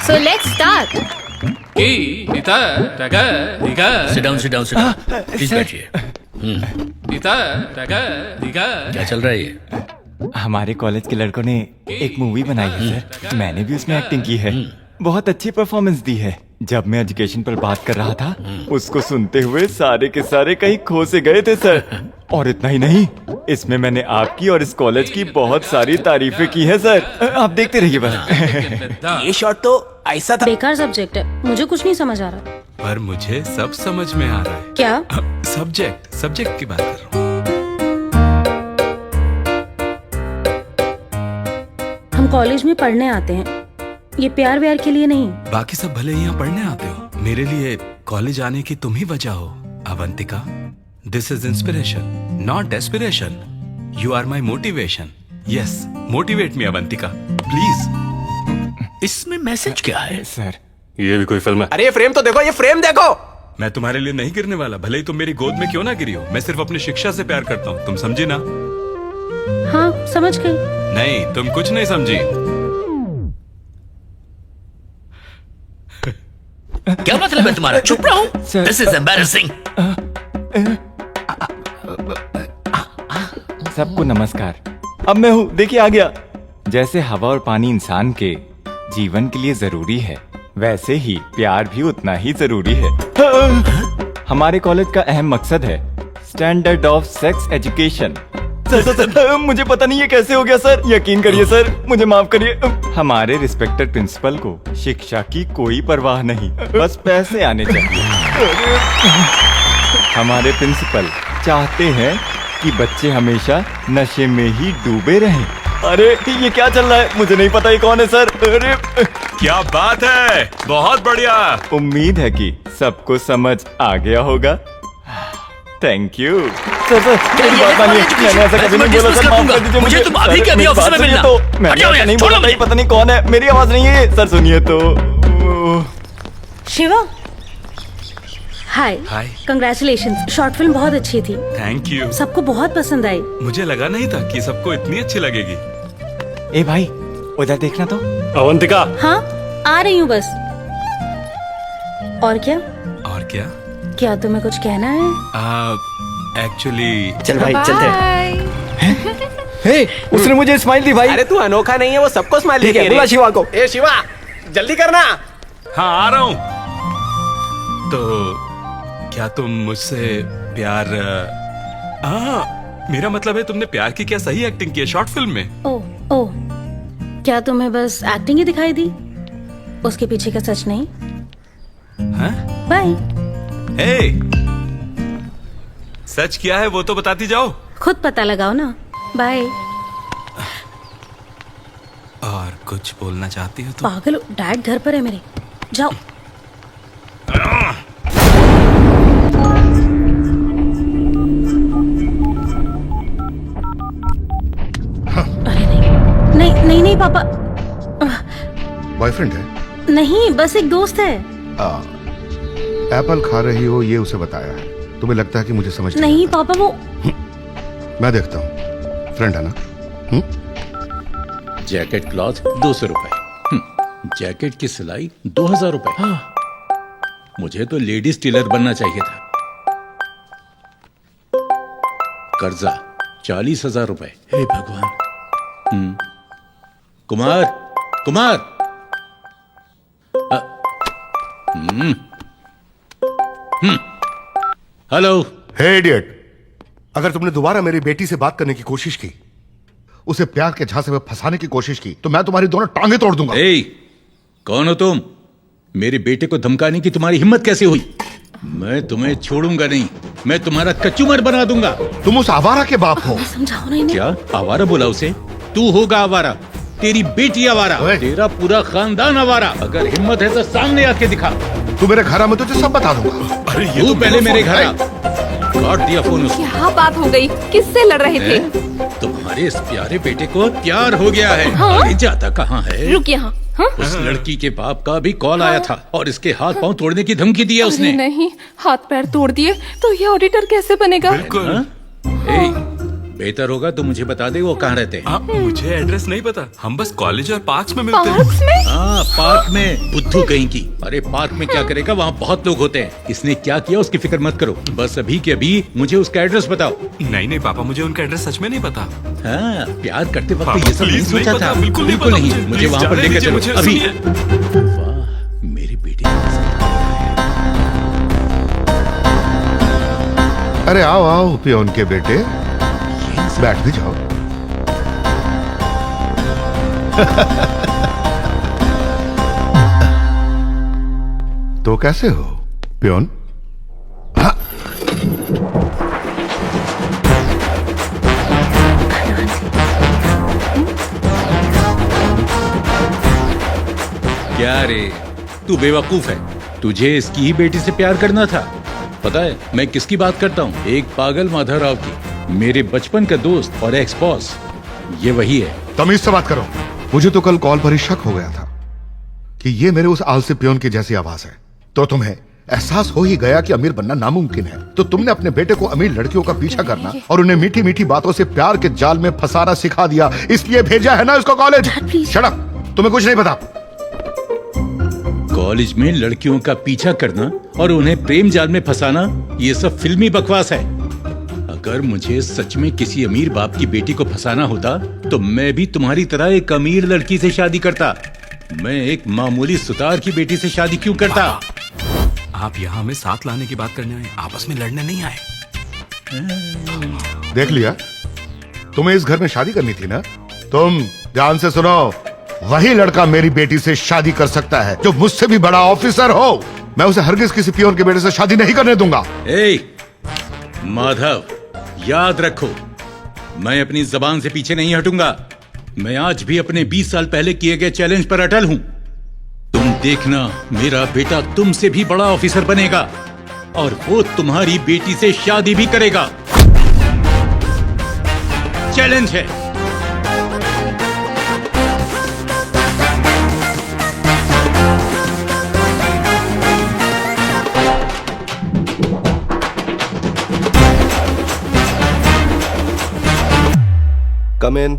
So let's start. Sit down, sit down, sit down. Please बैठिए। क्या चल रहा है ये? हमारे college के लड़कों ने एक मूवी बनाई है सर। मैंने भी उसमें एक्टिंग की है। बहुत अच्छी परफॉर्मेंस दी है। जब मैं एजुकेशन पर बात कर रहा था, उसको सुनते हुए सारे के सारे कहीं खो से गए थे सर। और इतना ही नहीं, इसमें मैंने आपकी और इस कॉलेज की बहुत सारी तारीफें की है सर। आप देखते रहिए बस। ये शॉट तो ऐसा था। बेकार सब्जेक्ट है, मुझे कुछ नहीं समझ आ रहा। पर मुझे सब समझ में आ रहा है। क्या? सब्जेक्ट की बात कर रहा हूँ। हम कॉलेज में पढ़ने आते हैं, ये प्यार व्यार के लिए नहीं। बाकी सब भले यहाँ पढ़ने आते हो, मेरे लिए कॉलेज आने की तुम ही वजह हो Avantika. This is inspiration, not desperation. You are my motivation. Yes, motivate me Avantika please. इसमें मैसेज क्या है सर? ये भी कोई फिल्म है? अरे ये फ्रेम तो देखो, ये फ्रेम देखो। मैं तुम्हारे लिए नहीं गिरने वाला, भले ही तुम मेरी गोद में क्यों ना गिरी हो। मैं सिर्फ अपनी शिक्षा से प्यार करता हूँ, तुम समझी ना? हाँ समझ गई। नहीं, तुम कुछ नहीं समझी। क्या मतलब है तुम्हारा? चुप रहो। This is embarrassing. सबको नमस्कार। अब मैं हूँ, देखिए आ गया। जैसे हवा और पानी इंसान के जीवन के लिए जरूरी है, वैसे ही प्यार भी उतना ही जरूरी है। हमारे कॉलेज का अहम मकसद है standard of sex education. Sir, मुझे पता नहीं ये कैसे हो गया सर। यकीन करिए सर, मुझे माफ करिए। हमारे रिस्पेक्टेड प्रिंसिपल को शिक्षा की कोई परवाह नहीं, बस पैसे आने चाहिए। हमारे प्रिंसिपल चाहते हैं कि बच्चे हमेशा नशे में ही डूबे रहें। अरे ये क्या चल रहा है? मुझे नहीं पता ये कौन है सर। अरे क्या बात है, बहुत बढ़िया। उम्मीद है कि सबको समझ आ गया होगा। Thank you sir. मेरी बात मानिए, मैंने ऐसा कभी नहीं बोला सर, माफ कर दीजिए मुझे। तुम अभी के अभी ऑफिस में मिलना। तो मैंने ऐसा नहीं बोला था, पता नहीं कौन है। मेरी आवाज नहीं है सर, सुनिए तो। शिवा, हाय। हाय। कंग्रेचुलेशंस, शॉर्ट फिल्म बहुत अच्छी थी। Thank you. सबको बहुत पसंद आई। मुझे लगा नहीं था कि सबको इतनी अच्छी लगेगी। ए भाई, उधर देखना तो। अवंतिका। हाँ आ रही हूँ बस। और क्या? और क्या? क्या तुम्हें कुछ कहना है? एक्चुअली चल भाई चलते। हे, उसने मुझे स्माइल दी भाई। अरे तू अनोखा नहीं है, वो सबको स्माइल ठीक है, दी। बुला शिवा को। ए शिवा जल्दी करना। हाँ आ रहा हूँ। तो क्या तुम मुझसे प्यार मेरा मतलब है तुमने प्यार की क्या सही एक्टिंग की है शॉर्ट फिल्म में? ओ क्या तुम्हें बस एक्टिंग ही दिखाई दी? उसके पीछे का सच नहीं? हाँ? बाय। सच क्या है वो तो बताती जाओ। खुद पता लगाओ ना। बाय। और कुछ बोलना चाहती हो तो? पागल हो, डैड घर पर है मेरे। जाओ। अरे नहीं नहीं पापा। बॉयफ्रेंड है? नहीं बस एक दोस्त है। एप्पल खा रही हो ये उसे बताया है। तुम्हें लगता है कि मुझे समझ नहीं पापा वो। मैं देखता हूँ। फ्रेंड है ना? जैकेट क्लॉथ 200 रुपए। जैकेट की सिलाई 2000 रुपए। मुझे तो लेडीज टेलर बनना चाहिए था। कर्जा 40,000 रुपए। हे भगवान। कुमार कुमार। हेलो। हे इडियट, अगर तुमने दोबारा मेरी बेटी से बात करने की कोशिश की, उसे प्यार के झांसे में फंसाने की कोशिश की, तो मैं तुम्हारी दोनों टांगे तोड़ दूंगा। कौन हो तुम? मेरे बेटे को धमकाने की तुम्हारी हिम्मत कैसे हुई? मैं तुम्हें छोड़ूंगा नहीं। मैं तुम्हारा कचूमर बना दूंगा। तुम उस आवारा के बाप हो। समझाओ ना इन्हें। क्या आवारा बोला उसे? तू होगा आवारा, तेरी बेटी आवारा, तेरा पूरा खानदान आवारा। अगर हिम्मत है तो सामने आके दिखा। तू मेरे घर में तुझे सब बता दूंगा। अरे ये तू पहले मेरे घर आ। काट दिया फोन उसको। क्या बात हो गई? किससे लड़ रहे थे? तुम्हारे इस प्यारे बेटे को प्यार हो गया है। हाँ? अरे जाता कहाँ है? रुक यहाँ। हाँ? उस लड़की के बाप का भी कॉल आया था और इसके हाथ पांव तोड़ने की धमकी दी है उसने। नहीं, हाथ पैर तोड़ दिए तो ये ऑडिटर कैसे बनेगा? बिल्कुल। बेहतर होगा तो मुझे बता दे वो कहाँ रहते हैं। मुझे एड्रेस नहीं पता। हम बस कॉलेज और पार्क्स में मिलते हैं। पार्क्स में? हाँ पार्क में। बुद्धू कहीं की। अरे पार्क में क्या करेगा, वहाँ बहुत लोग होते हैं। इसने क्या किया उसकी फिक्र मत करो। बस अभी के अभी मुझे उसका एड्रेस बताओ। नहीं पापा, मुझे उनका एड्रेस सच में नहीं पता। हाँ प्यार करते वक्त पापा, ये सब नहीं प्लीज नहीं सोचा पता, था। बिल्कुल नहीं पता मुझे वहाँ पर लेकर चलो अभी। वाह मेरी बेटी। अरे आओ आओ पियोन के बेटे, बैठ भी जाओ। तो कैसे हो पियोन? हाँ। क्या रे तू बेवकूफ है। तुझे इसकी ही बेटी से प्यार करना था। पता है मैं किसकी बात करता हूँ? एक पागल माधवराव की। मेरे बचपन का दोस्त और एक्स बॉस। ये वही है। तमीज से बात करो। मुझे तो कल कॉल पर ही शक हो गया था कि ये मेरे उस आलसी पियोन की जैसी आवाज है। तो तुम्हें एहसास हो ही गया कि अमीर बनना नामुमकिन है। तो तुमने अपने बेटे को अमीर लड़कियों का पीछा करना और उन्हें मीठी मीठी बातों से प्यार के जाल में फंसाना सिखा दिया। इसलिए भेजा है ना उसको कॉलेज। शट अप, तुम्हें कुछ नहीं पता। कॉलेज में लड़कियों का पीछा करना और उन्हें प्रेम जाल में फंसाना, ये सब फिल्मी बकवास है। अगर मुझे सच में किसी अमीर बाप की बेटी को फंसाना होता तो मैं भी तुम्हारी तरह एक अमीर लड़की से शादी करता। मैं एक मामूली सुतार की बेटी से शादी क्यों करता? आप यहाँ हमें साथ लाने की बात करने आए, आपस में लड़ने नहीं आए। देख लिया, तुम्हें इस घर में शादी करनी थी ना? तुम ध्यान से सुनो, वही लड़का मेरी बेटी से शादी कर सकता है जो मुझसे भी बड़ा ऑफिसर हो। मैं उसे हरगिज किसी पियोन के बेटे से शादी नहीं करने दूंगा। माधव याद रखो, मैं अपनी जबान से पीछे नहीं हटूंगा। मैं आज भी अपने 20 साल पहले किए गए चैलेंज पर अटल हूं। तुम देखना, मेरा बेटा तुमसे भी बड़ा ऑफिसर बनेगा और वो तुम्हारी बेटी से शादी भी करेगा। चैलेंज है। Come in.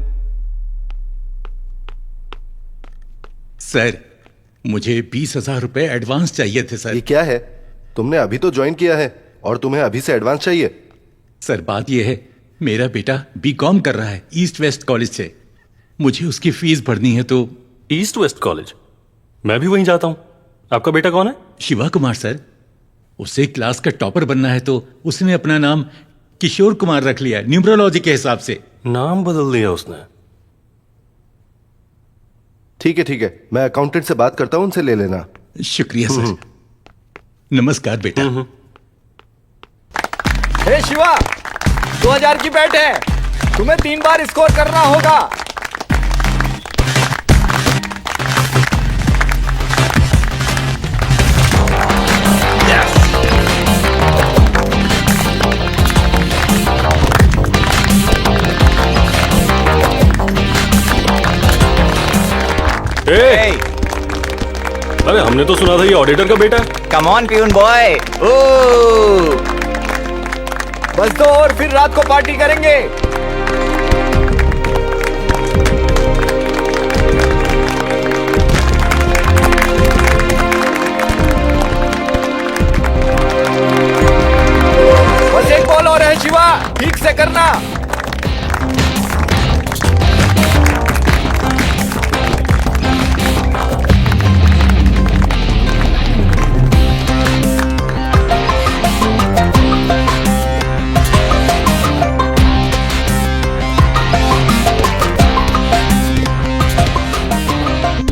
सर मुझे 20,000 रुपए एडवांस चाहिए थे सर। ये क्या है? तुमने अभी तो ज्वाइन किया है और तुम्हें अभी से एडवांस चाहिए? सर बात यह है, मेरा बेटा बीकॉम कर रहा है ईस्ट वेस्ट कॉलेज से, मुझे उसकी फीस भरनी है। तो ईस्ट वेस्ट कॉलेज? मैं भी वहीं जाता हूँ। आपका बेटा कौन है? शिवा कुमार सर। उसे क्लास का टॉपर बनना है तो उसने अपना नाम किशोर कुमार रख लिया न्यूमरोलॉजी के हिसाब से। नाम बदल दिया उसने। ठीक है, मैं अकाउंटेंट से बात करता हूं, उनसे ले लेना। शुक्रिया सर। नमस्कार बेटा। हे शिवा, 2000 की बैट है, तुम्हें 3 बार स्कोर करना होगा। अरे हमने तो सुना था ये ऑडिटर का बेटा है। Come on peon boy. ओ बस 2 और फिर रात को पार्टी करेंगे। बस एक बॉल और है शिवा, ठीक से करना।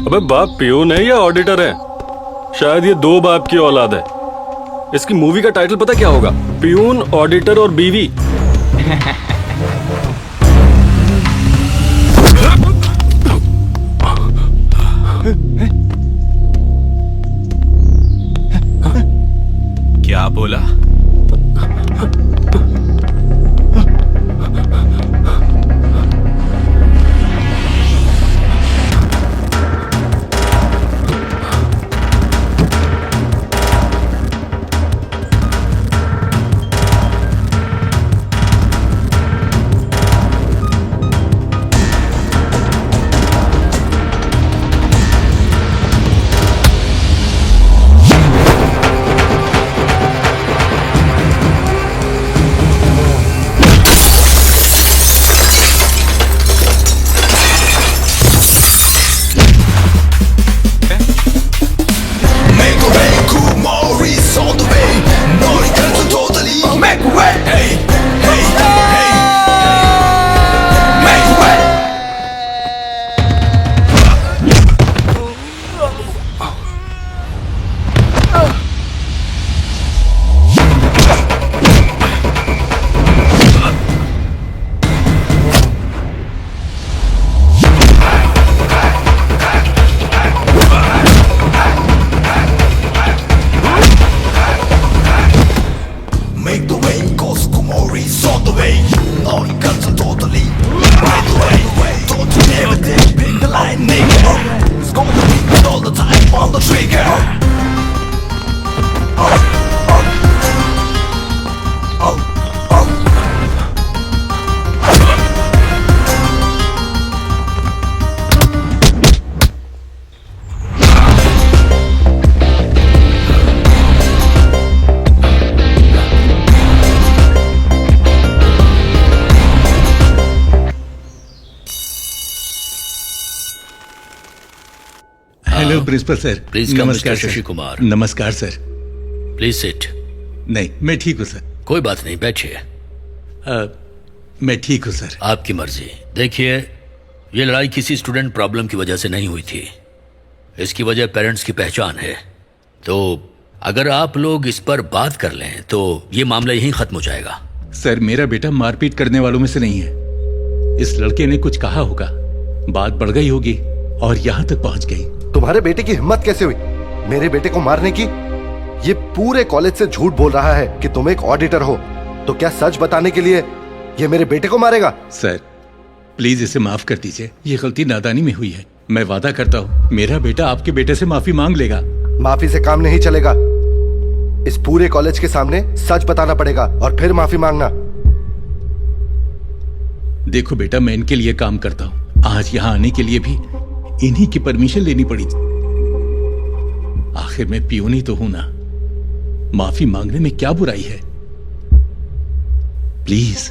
अबे बाप पियून है या ऑडिटर है? शायद ये 2 बाप की औलाद है। इसकी मूवी का टाइटल पता क्या होगा? पियून, ऑडिटर और बीवी। क्या बोला? Hello principal sir. Please come mister Shashi Kumar. नमस्कार सर। Please sit. नहीं मैं ठीक हूँ सर। कोई बात नहीं, बैठिए। मैं ठीक हूँ सर। आपकी मर्जी। देखिए, ये लड़ाई किसी स्टूडेंट प्रॉब्लम की वजह से नहीं हुई थी। इसकी वजह पेरेंट्स की पहचान है। तो अगर आप लोग इस पर बात कर लें तो ये मामला यहीं खत्म हो जाएगा। सर मेरा बेटा मारपीट करने वालों में से नहीं है। इस लड़के ने कुछ कहा होगा, बात बढ़ गई होगी और यहाँ तक पहुँच गई। तुम्हारे बेटे की हिम्मत कैसे हुई मेरे बेटे को मारने की? ये पूरे कॉलेज से झूठ बोल रहा है कि तुम एक ऑडिटर हो। तो क्या सच बताने के लिए ये मेरे बेटे को मारेगा? सर प्लीज इसे माफ कर दीजिए, ये गलती नादानी में हुई है। मैं वादा करता हूँ मेरा बेटा आपके बेटे से माफी मांग लेगा। माफी से काम नहीं चलेगा। इस पूरे कॉलेज के सामने सच बताना पड़ेगा और फिर माफी मांगना। देखो बेटा, मैं इनके लिए काम करता हूँ। आज यहाँ आने के लिए भी इन्हीं की परमिशन लेनी पड़ी। आखिर मैं पियून ही तो हूं ना, माफी मांगने में क्या बुराई है? Please.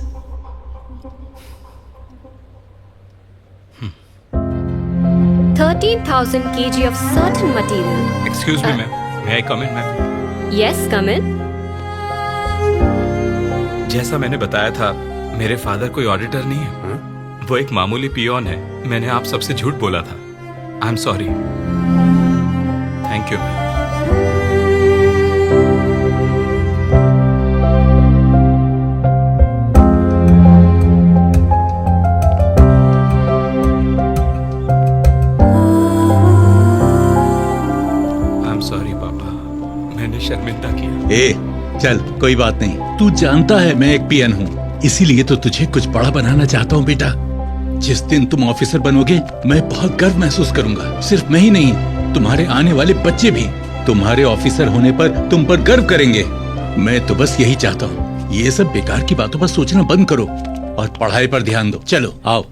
13,000 kg of certain material. Excuse me, ma'am. May I come in, ma'am? Yes, come in. जैसा मैंने बताया था, मेरे फादर कोई ऑडिटर नहीं है। वो एक मामूली पियोन है। मैंने आप सबसे झूठ बोला था। I am sorry. Thank you, ma'am. शर्मिंदा किया। चल कोई बात नहीं, तू जानता है मैं एक पियन हूँ, इसीलिए तो तुझे कुछ बड़ा बनाना चाहता हूँ बेटा। जिस दिन तुम ऑफिसर बनोगे मैं बहुत गर्व महसूस करूंगा। सिर्फ मैं ही नहीं, तुम्हारे आने वाले बच्चे भी तुम्हारे ऑफिसर होने पर तुम पर गर्व करेंगे। मैं तो बस यही चाहता हूँ। ये सब बेकार की बातों पर सोचना बंद करो और पढ़ाई पर ध्यान दो। चलो आओ।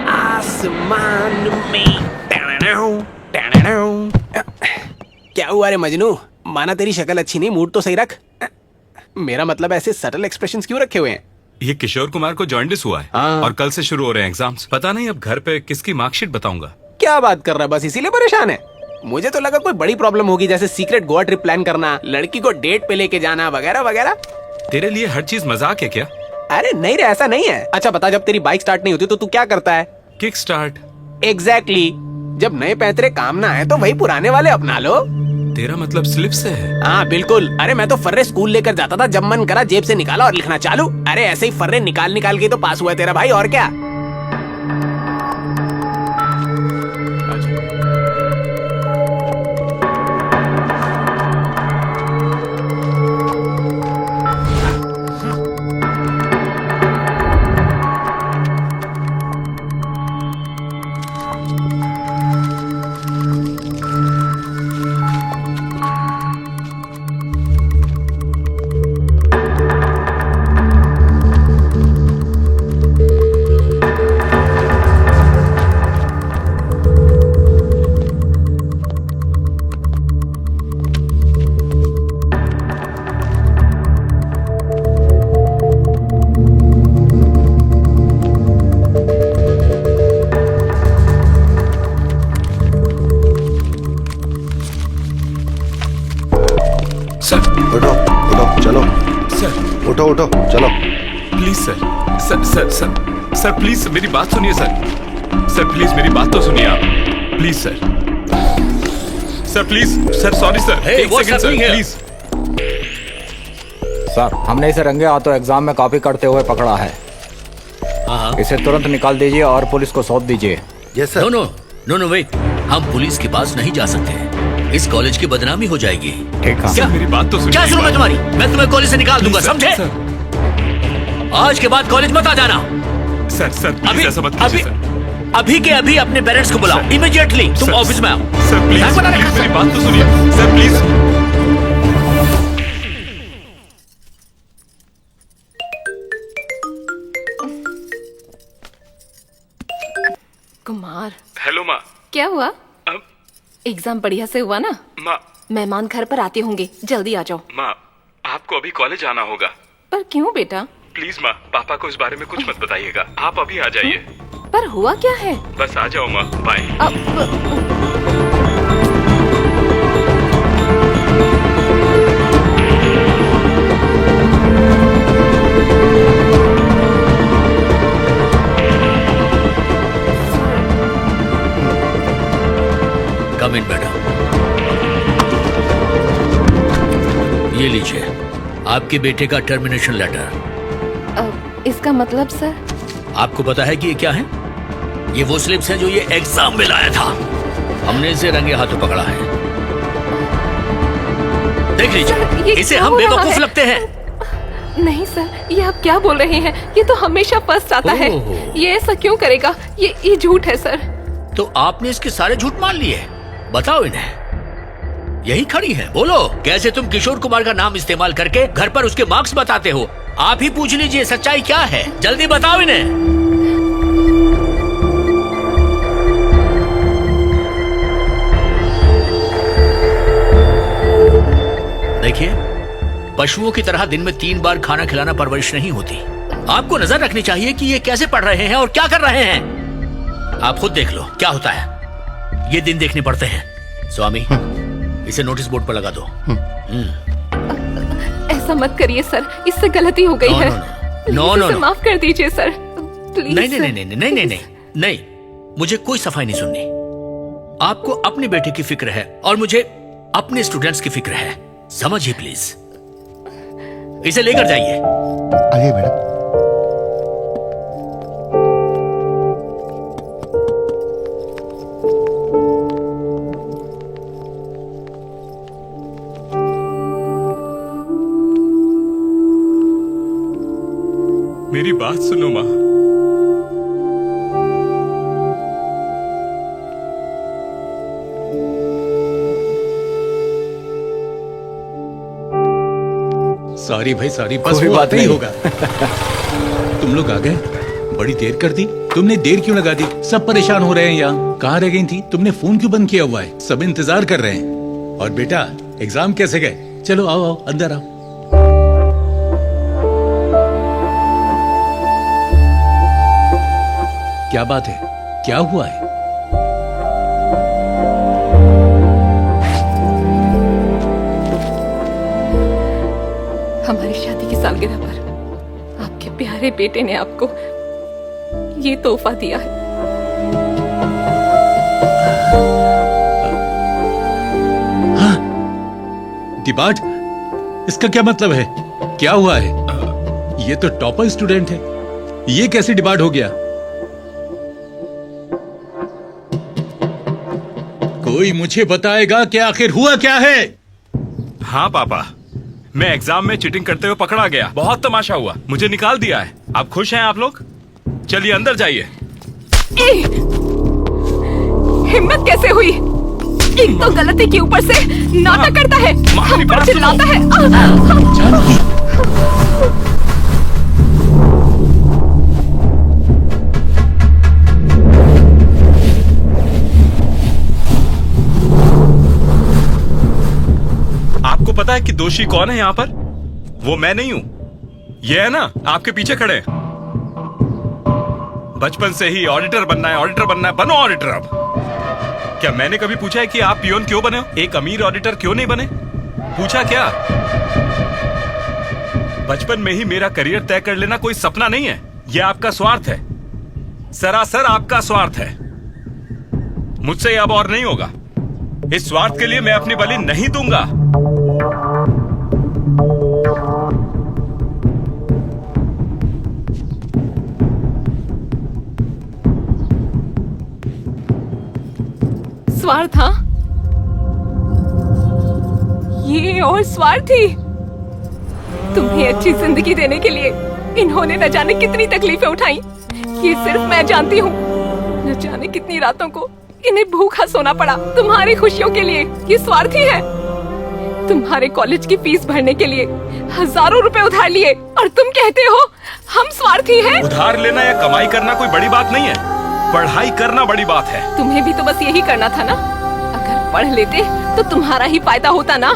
आसमान में क्या हुआ रे मजनू? माना तेरी शक्ल अच्छी नहीं, मूड तो सही रख। मेरा मतलब ऐसे सटल एक्सप्रेशंस क्यों रखे हुए हैं? ये किशोर कुमार को जॉन्डिस हुआ है और कल से शुरू हो रहे हैं एग्जाम्स। पता नहीं अब घर पे किसकी मार्कशीट बताऊंगा। क्या बात कर रहा है? बस इसीलिए परेशान है? मुझे तो लगा कोई बड़ी प्रॉब्लम होगी, जैसे सीक्रेट गोवा ट्रिप प्लान करना, लड़की को डेट पे लेके जाना वगैरह वगैरह। तेरे लिए हर चीज मजाक है क्या? अरे नहीं रे, ऐसा नहीं है। अच्छा बता, जब तेरी बाइक स्टार्ट नहीं होती तो तू क्या करता है? Kick start. एग्जैक्टली। जब नए पैंतरे काम ना आए तो वही पुराने वाले अपना लो। तेरा मतलब स्लिप से है? हाँ बिल्कुल। अरे मैं तो फर्रे स्कूल लेकर जाता था, जब मन करा जेब से निकाला और लिखना चालू। अरे ऐसे ही फर्रे निकाल निकाल के तो पास हुआ है तेरा भाई, और क्या। उठो चलो। प्लीज सर प्लीज मेरी बात सुनिए सर प्लीज मेरी बात तो सुनिए आप। Please sir please sir, sorry sir, एक सेकंड सर प्लीज। सर हमने इसे रंगे हाथों एग्जाम में कॉपी करते हुए पकड़ा है। इसे तुरंत निकाल दीजिए और पुलिस को सौंप दीजिए। Yes sir. नो वेट, हम पुलिस के पास नहीं जा सकते। इस कॉलेज की बदनामी हो जाएगी। ठीक है। क्या मेरी बात तो सुनिए। क्या सुनूं मैं तुम्हारी? मैं तुम्हें कॉलेज से निकाल दूंगा, समझे? आज के बाद कॉलेज मत आ जाना। सर प्लीज ऐसा मत कीजिए सर। अभी के अभी अपने पेरेंट्स को बुलाओ इमीडिएटली। तुम ऑफिस में आओ। सर प्लीज मेरी बात तो सुनिए सर प्लीज। कुमार। हेलो माँ। क्या हुआ? एग्जाम बढ़िया से हुआ ना? माँ मेहमान घर पर आते होंगे, जल्दी आ जाओ। माँ आपको अभी कॉलेज आना होगा। पर क्यों बेटा? प्लीज माँ, पापा को इस बारे में कुछ मत बताइएगा। आप अभी आ जाइए। पर हुआ क्या है? बस आ जाओ माँ, बाय। कम इन मैडम। ये लीजिए आपके बेटे का टर्मिनेशन लेटर। इसका मतलब सर? आपको पता है कि ये क्या है? ये वो स्लिप्स हैं जो ये एग्जाम में लाया था। हमने इसे रंगे हाथों पकड़ा है। देख लीजिए, इसे हम बेवकूफ लगते हैं। नहीं सर, ये आप क्या बोल रहे हैं? ये तो हमेशा फर्स्ट आता है। ये ऐसा क्यों करेगा? ये झूठ है सर। तो आपने इसके सारे झूठ मान लिए? बताओ इन्हें। यही खड़ी है, बोलो कैसे तुम किशोर कुमार का नाम इस्तेमाल करके घर पर उसके मार्क्स बताते हो? आप ही पूछ लीजिए सच्चाई क्या है, जल्दी बताओ इन्हें। देखिए, पशुओं की तरह दिन में 3 बार खाना खिलाना परवरिश नहीं होती। आपको नजर रखनी चाहिए कि ये कैसे पढ़ रहे हैं और क्या कर रहे हैं। आप खुद देख लो क्या होता है। ये दिन देखने पड़ते हैं। स्वामी, इसे नोटिस बोर्ड पर लगा दो। ऐसा मत करिए सर, इससे गलती हो गई है। नो, माफ कर दीजिए सर, प्लीज। नहीं, मुझे कोई सफाई नहीं सुननी। आपको अपने बेटे की फिक्र है और मुझे अपने स्टूडेंट्स की फिक्र है, समझिए प्लीज। इसे लेकर जाइए। आइए मैडम। मेरी बात सुनो माँ। सॉरी भाई, सॉरी, बस कोई वो बात नहीं नहीं। होगा। तुम लोग आ गए, बड़ी देर कर दी। तुमने देर क्यों लगा दी? सब परेशान हो रहे हैं यहाँ। कहाँ रह गई थी? तुमने फोन क्यों बंद किया हुआ है? सब इंतजार कर रहे हैं। और बेटा, एग्जाम कैसे गए? चलो आओ आओ, अंदर आओ। क्या बात है? क्या हुआ है? हमारी शादी की सालगिरह पर आपके प्यारे बेटे ने आपको ये तोहफा दिया है। हाँ, डिबाट, इसका क्या मतलब है? क्या हुआ है? ये तो टॉपर स्टूडेंट है, ये कैसे डिबाट हो गया? कोई मुझे बताएगा कि आखिर हुआ क्या है? हाँ पापा, मैं एग्जाम में चीटिंग करते हुए पकड़ा गया। बहुत तमाशा हुआ, मुझे निकाल दिया है। आप खुश हैं आप लोग? चलिए अंदर जाइए। हिम्मत कैसे हुई? एक तो गलती के ऊपर से नाटक करता है, हम पर चिल्लाता है। आपको पता है कि दोषी कौन है यहाँ पर? वो मैं नहीं हूँ, ये है ना आपके पीछे खड़े। बचपन से ही ऑडिटर बनना है, ऑडिटर बनना है, बनो ऑडिटर। अब क्या मैंने कभी पूछा है कि आप पियोन क्यों बने हो? एक अमीर ऑडिटर क्यों नहीं बने? पूछा क्या? बचपन में ही मेरा करियर तय कर लेना कोई सपना नहीं है, यह आपका स्वार्थ है, सरासर आपका स्वार्थ है। मुझसे अब और नहीं होगा। इस स्वार्थ के लिए मैं अपनी बलि नहीं दूंगा। स्वार्थ? हाँ, ये और स्वार्थी। तुम्हें अच्छी जिंदगी देने के लिए इन्होंने न जाने कितनी तकलीफें उठाई, ये सिर्फ मैं जानती हूँ। न जाने कितनी रातों को इन्हें भूखा सोना पड़ा तुम्हारी खुशियों के लिए। ये स्वार्थी है। तुम्हारे कॉलेज की फीस भरने के लिए हजारों रुपए उधार लिए और तुम कहते हो हम स्वार्थी हैं? उधार लेना या कमाई करना कोई बड़ी बात नहीं है, पढ़ाई करना बड़ी बात है। तुम्हें भी तो बस यही करना था ना। अगर पढ़ लेते तो तुम्हारा ही फायदा होता ना।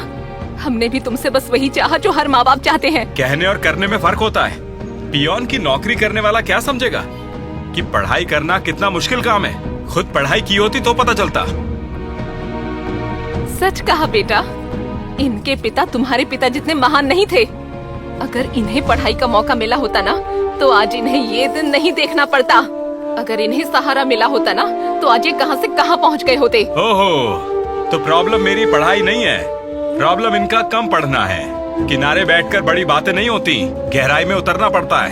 हमने भी तुमसे बस वही चाहा जो हर माँ बाप चाहते हैं। कहने और करने में फर्क होता है। पियोन की नौकरी करने वाला क्या समझेगा कि पढ़ाई करना कितना मुश्किल काम है? खुद पढ़ाई की होती तो पता चलता। सच कहा बेटा, इनके पिता तुम्हारे पिता जितने महान नहीं थे। अगर इन्हें पढ़ाई का मौका मिला होता ना तो आज इन्हें ये दिन नहीं देखना पड़ता। अगर इन्हें सहारा मिला होता ना तो आज ये कहां से कहां पहुंच गए होते। ओहो, तो प्रॉब्लम मेरी पढ़ाई नहीं है, प्रॉब्लम इनका कम पढ़ना है। किनारे बैठकर बड़ी बातें नहीं होती, गहराई में उतरना पड़ता है।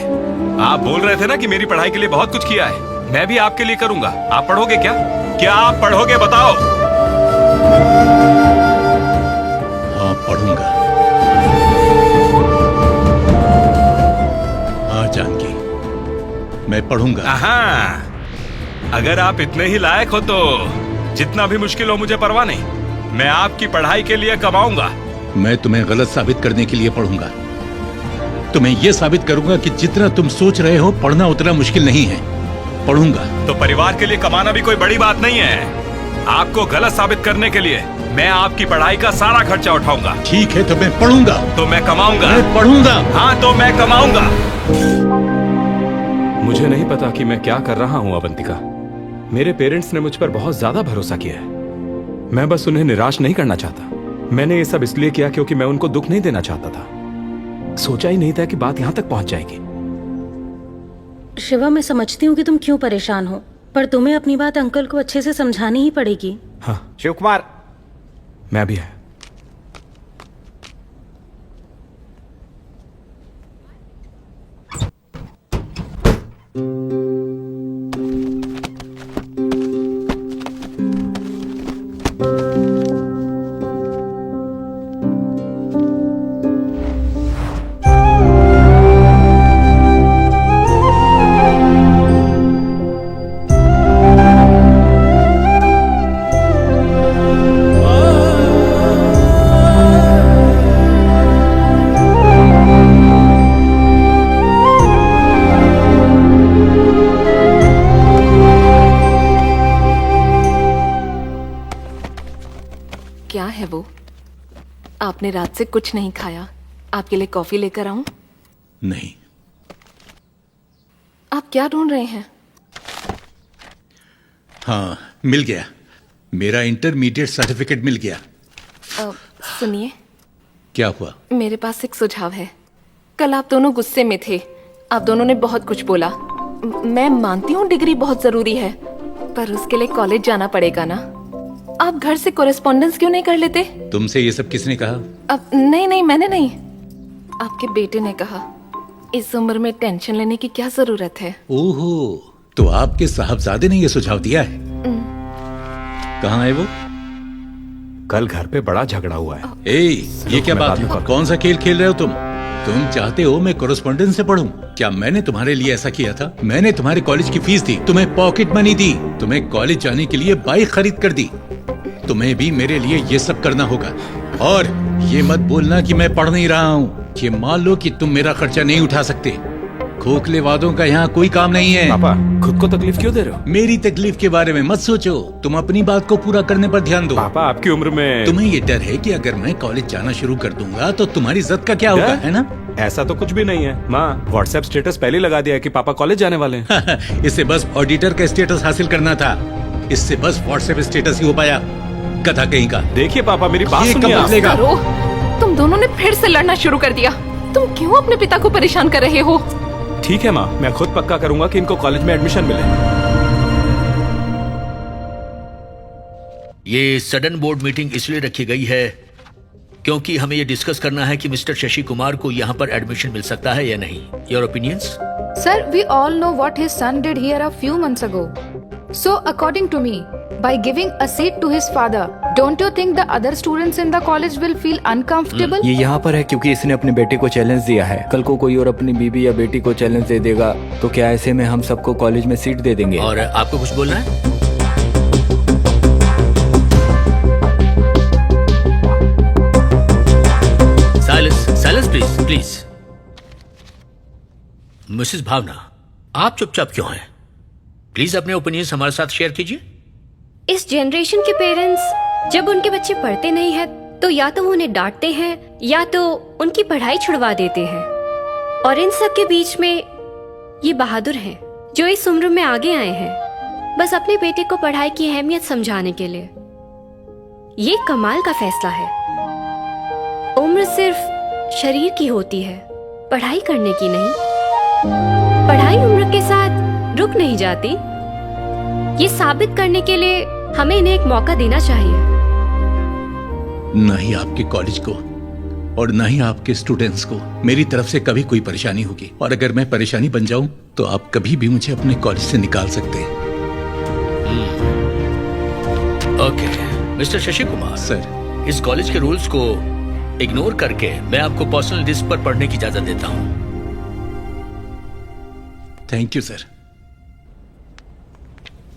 आप बोल रहे थे ना कि मेरी पढ़ाई के लिए बहुत कुछ किया है, मैं भी आपके लिए करूंगा। आप पढ़ोगे क्या? क्या आप पढ़ोगे बताओ? हाँ, पढ़ूंगा। हाँ जानकी, मैं पढ़ूंगा। हाँ, अगर आप इतने ही लायक हो तो जितना भी मुश्किल हो मुझे परवाह नहीं, मैं आपकी पढ़ाई के लिए कमाऊंगा। मैं तुम्हें गलत साबित करने के लिए पढ़ूंगा। तुम्हें यह साबित करूंगा कि जितना तुम सोच रहे हो पढ़ना उतना मुश्किल नहीं है। पढ़ूंगा। तो परिवार के लिए कमाना भी कोई बड़ी बात नहीं है। आपको गलत साबित करने के लिए मैं आपकी पढ़ाई का सारा खर्चा उठाऊंगा। ठीक है तो मैं पढ़ूंगा। तो मैं कमाऊंगा। मैं पढ़ूंगा। हाँ तो मैं कमाऊंगा। मुझे नहीं पता कि मैं क्या कर रहा हूँ अवंतिका। मेरे पेरेंट्स ने मुझ पर बहुत ज्यादा भरोसा किया है। मैं बस उन्हें निराश नहीं करना चाहता। मैंने ये सब इसलिए किया क्योंकि मैं उनको दुख नहीं देना चाहता था। सोचा ही नहीं था कि बात यहाँ तक पहुंच जाएगी। शिवा, मैं समझती हूँ कि तुम क्यों परेशान हो, पर तुम्हें अपनी बात अंकल को अच्छे से समझानी ही पड़ेगी। हाँ शिव कुमार, मैं भी है। क्या है वो? आपने रात से कुछ नहीं खाया। आपके लिए कॉफी लेकर आऊं? नहीं। आप क्या ढूंढ रहे हैं? हाँ, मिल गया। मेरा इंटरमीडिएट सर्टिफिकेट मिल गया। सुनिए, क्या हुआ? मेरे पास एक सुझाव है। कल आप दोनों गुस्से में थे। आप दोनों ने बहुत कुछ बोला। मैं मानती हूँ डिग्री बहुत जरूरी है, पर उसके लिए कॉलेज जाना पड़ेगा ना। आप घर से कोरेस्पॉन्डेंस क्यों नहीं कर लेते? तुमसे ये सब किसने कहा? अब नहीं, मैंने नहीं। आपके बेटे ने कहा। इस उम्र में टेंशन लेने की क्या जरूरत है? ओहो, तो आपके साहबजादे ने ये सुझाव दिया है? कहाँ है वो? कल घर पे बड़ा झगड़ा हुआ है। ये क्या बात है? कौन सा खेल खेल रहे हो तुम? तुम चाहते हो मैं कोरेस्पॉन्डेंस से पढूं? क्या मैंने तुम्हारे लिए ऐसा किया था? मैंने तुम्हारे कॉलेज की फीस दी, तुम्हें पॉकेट मनी दी, तुम्हें कॉलेज जाने के लिए बाइक खरीद कर दी। तुम्हें भी मेरे लिए ये सब करना होगा। और ये मत बोलना कि मैं पढ़ नहीं रहा हूँ। ये मान लो कि तुम मेरा खर्चा नहीं उठा सकते। खोखले वादों का यहाँ कोई काम नहीं है। पापा, खुद को तकलीफ क्यों दे रहे हो? मेरी तकलीफ के बारे में मत सोचो, तुम अपनी बात को पूरा करने पर ध्यान दो। पापा, आपकी उम्र में तुम्हें ये डर है कि अगर मैं कॉलेज जाना शुरू कर दूंगा तो तुम्हारी इज्जत का क्या होगा, है ना? ऐसा तो कुछ भी नहीं है। माँ, व्हाट्सएप स्टेटस पहले लगा दिया है कि पापा कॉलेज जाने वाले हैं। इससे बस ऑडिटर का स्टेटस हासिल करना था। इससे बस व्हाट्सएप स्टेटस ही हो पाया। कथा कहीं का। देखिए पापा, मेरी बात सुनिए। तुम दोनों ने फिर से लड़ना शुरू कर दिया। तुम क्यों अपने पिता को परेशान कर रहे हो? ठीक है माँ, मैं खुद पक्का करूंगा कि इनको कॉलेज में एडमिशन मिले। ये सडन बोर्ड मीटिंग इसलिए रखी गई है क्योंकि हमें ये डिस्कस करना है कि मिस्टर शशि कुमार को यहाँ पर एडमिशन मिल सकता है या नहीं। Your opinions? Sir, we all know what his son did here a few months ago. So, according to me, by giving a seat to his father, don't you think the other students in the college will feel uncomfortable? ये यहाँ पर है क्योंकि इसने अपने बेटे को challenge दिया है। कल को कोई और अपनी बीवी या बेटी को चैलेंज दे देगा तो क्या ऐसे में हम सबको कॉलेज में सीट दे देंगे? और आपको कुछ बोलना है? Silence please. मिसेस भावना, आप चुपचाप क्यों हैं? प्लीज अपने ओपिनियंस हमारे साथ शेयर कीजिए। इस जनरेशन के पेरेंट्स जब उनके बच्चे पढ़ते नहीं हैं तो या तो वो उन्हें डांटते हैं या तो उनकी पढ़ाई छुड़वा देते हैं। और इन सब के बीच में ये बहादुर हैं जो इस उम्र में आगे आए हैं बस अपने बेटे को पढ़ाई की अहमियत समझाने के लिए। ये कमाल का फैसला है। उम्र सिर्फ शरीर की होती है, पढ़ाई करने की नहीं। पढ़ाई उम्र के साथ रुक नहीं जाती। ये साबित करने के लिए हमें इन्हें एक मौका देना चाहिए। न ही आपके कॉलेज को और न ही आपके स्टूडेंट्स को मेरी तरफ से कभी कोई परेशानी होगी। और अगर मैं परेशानी बन जाऊं तो आप कभी भी मुझे अपने कॉलेज से निकाल सकते हैं। Okay mister Shashi Kumar sir, इस कॉलेज के रूल्स को इग्नोर करके मैं आपको पर्सनल डिस्क पर पढ़ने की इजाजत देता हूं। Thank you sir.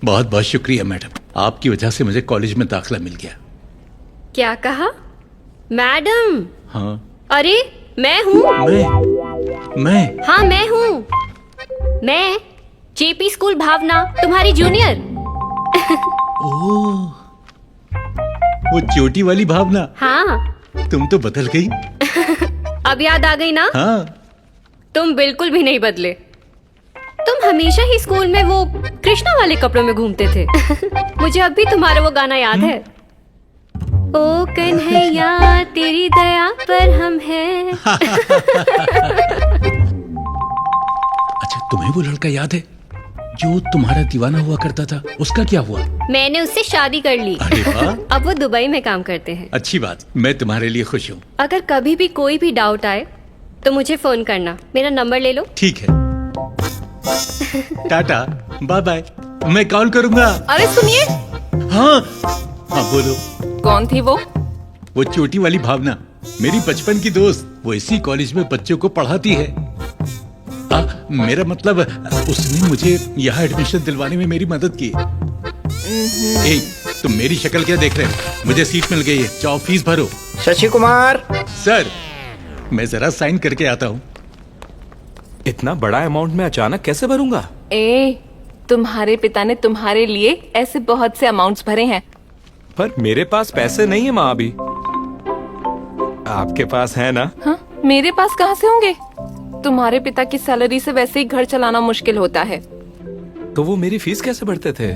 बहुत बहुत शुक्रिया मैडम, आपकी वजह से मुझे कॉलेज में दाखिला मिल गया। क्या कहा? मैडम? हाँ। अरे मैं हूँ। मैं? हाँ मैं हूँ। मैं जेपी स्कूल भावना, तुम्हारी जूनियर। ओह, वो चोटी वाली भावना, हाँ। तुम तो बदल गई। अब याद आ गई ना? हाँ। तुम बिल्कुल भी नहीं बदले। तुम हमेशा ही स्कूल में वो कृष्णा वाले कपड़ों में घूमते थे। मुझे अब भी तुम्हारा वो गाना याद है। ओ कन्हैया तेरी दया पर हम हैं। अच्छा, तुम्हें वो लड़का याद है जो तुम्हारा दीवाना हुआ करता था? उसका क्या हुआ? मैंने उससे शादी कर ली। अरे वाह। अब वो दुबई में काम करते हैं। अच्छी बात, मैं तुम्हारे लिए खुश हूँ। अगर कभी भी कोई भी डाउट आए तो मुझे फोन करना। मेरा नंबर ले लो। ठीक है। टाटा, बाय बाय, मैं कॉल करूंगा। अरे सुनिए। हाँ हाँ, बोलो। कौन थी वो? वो चोटी वाली भावना, मेरी बचपन की दोस्त। वो इसी कॉलेज में बच्चों को पढ़ाती है। मेरा मतलब, उसने मुझे यहाँ एडमिशन दिलवाने में मेरी मदद की। तुम मेरी शक्ल क्या देख रहे हो? मुझे सीट मिल गई है, जाओ फीस भरो। शशि कुमार। सर, मैं जरा साइन करके आता हूँ। इतना बड़ा अमाउंट मैं अचानक कैसे भरूंगा? तुम्हारे पिता ने तुम्हारे लिए ऐसे बहुत से अमाउंट्स भरे हैं। पर मेरे पास पैसे नहीं है माँ अभी। आपके पास है ना? हाँ, मेरे पास कहाँ से होंगे? तुम्हारे पिता की सैलरी से वैसे ही घर चलाना मुश्किल होता है। तो वो मेरी फीस कैसे भरते थे?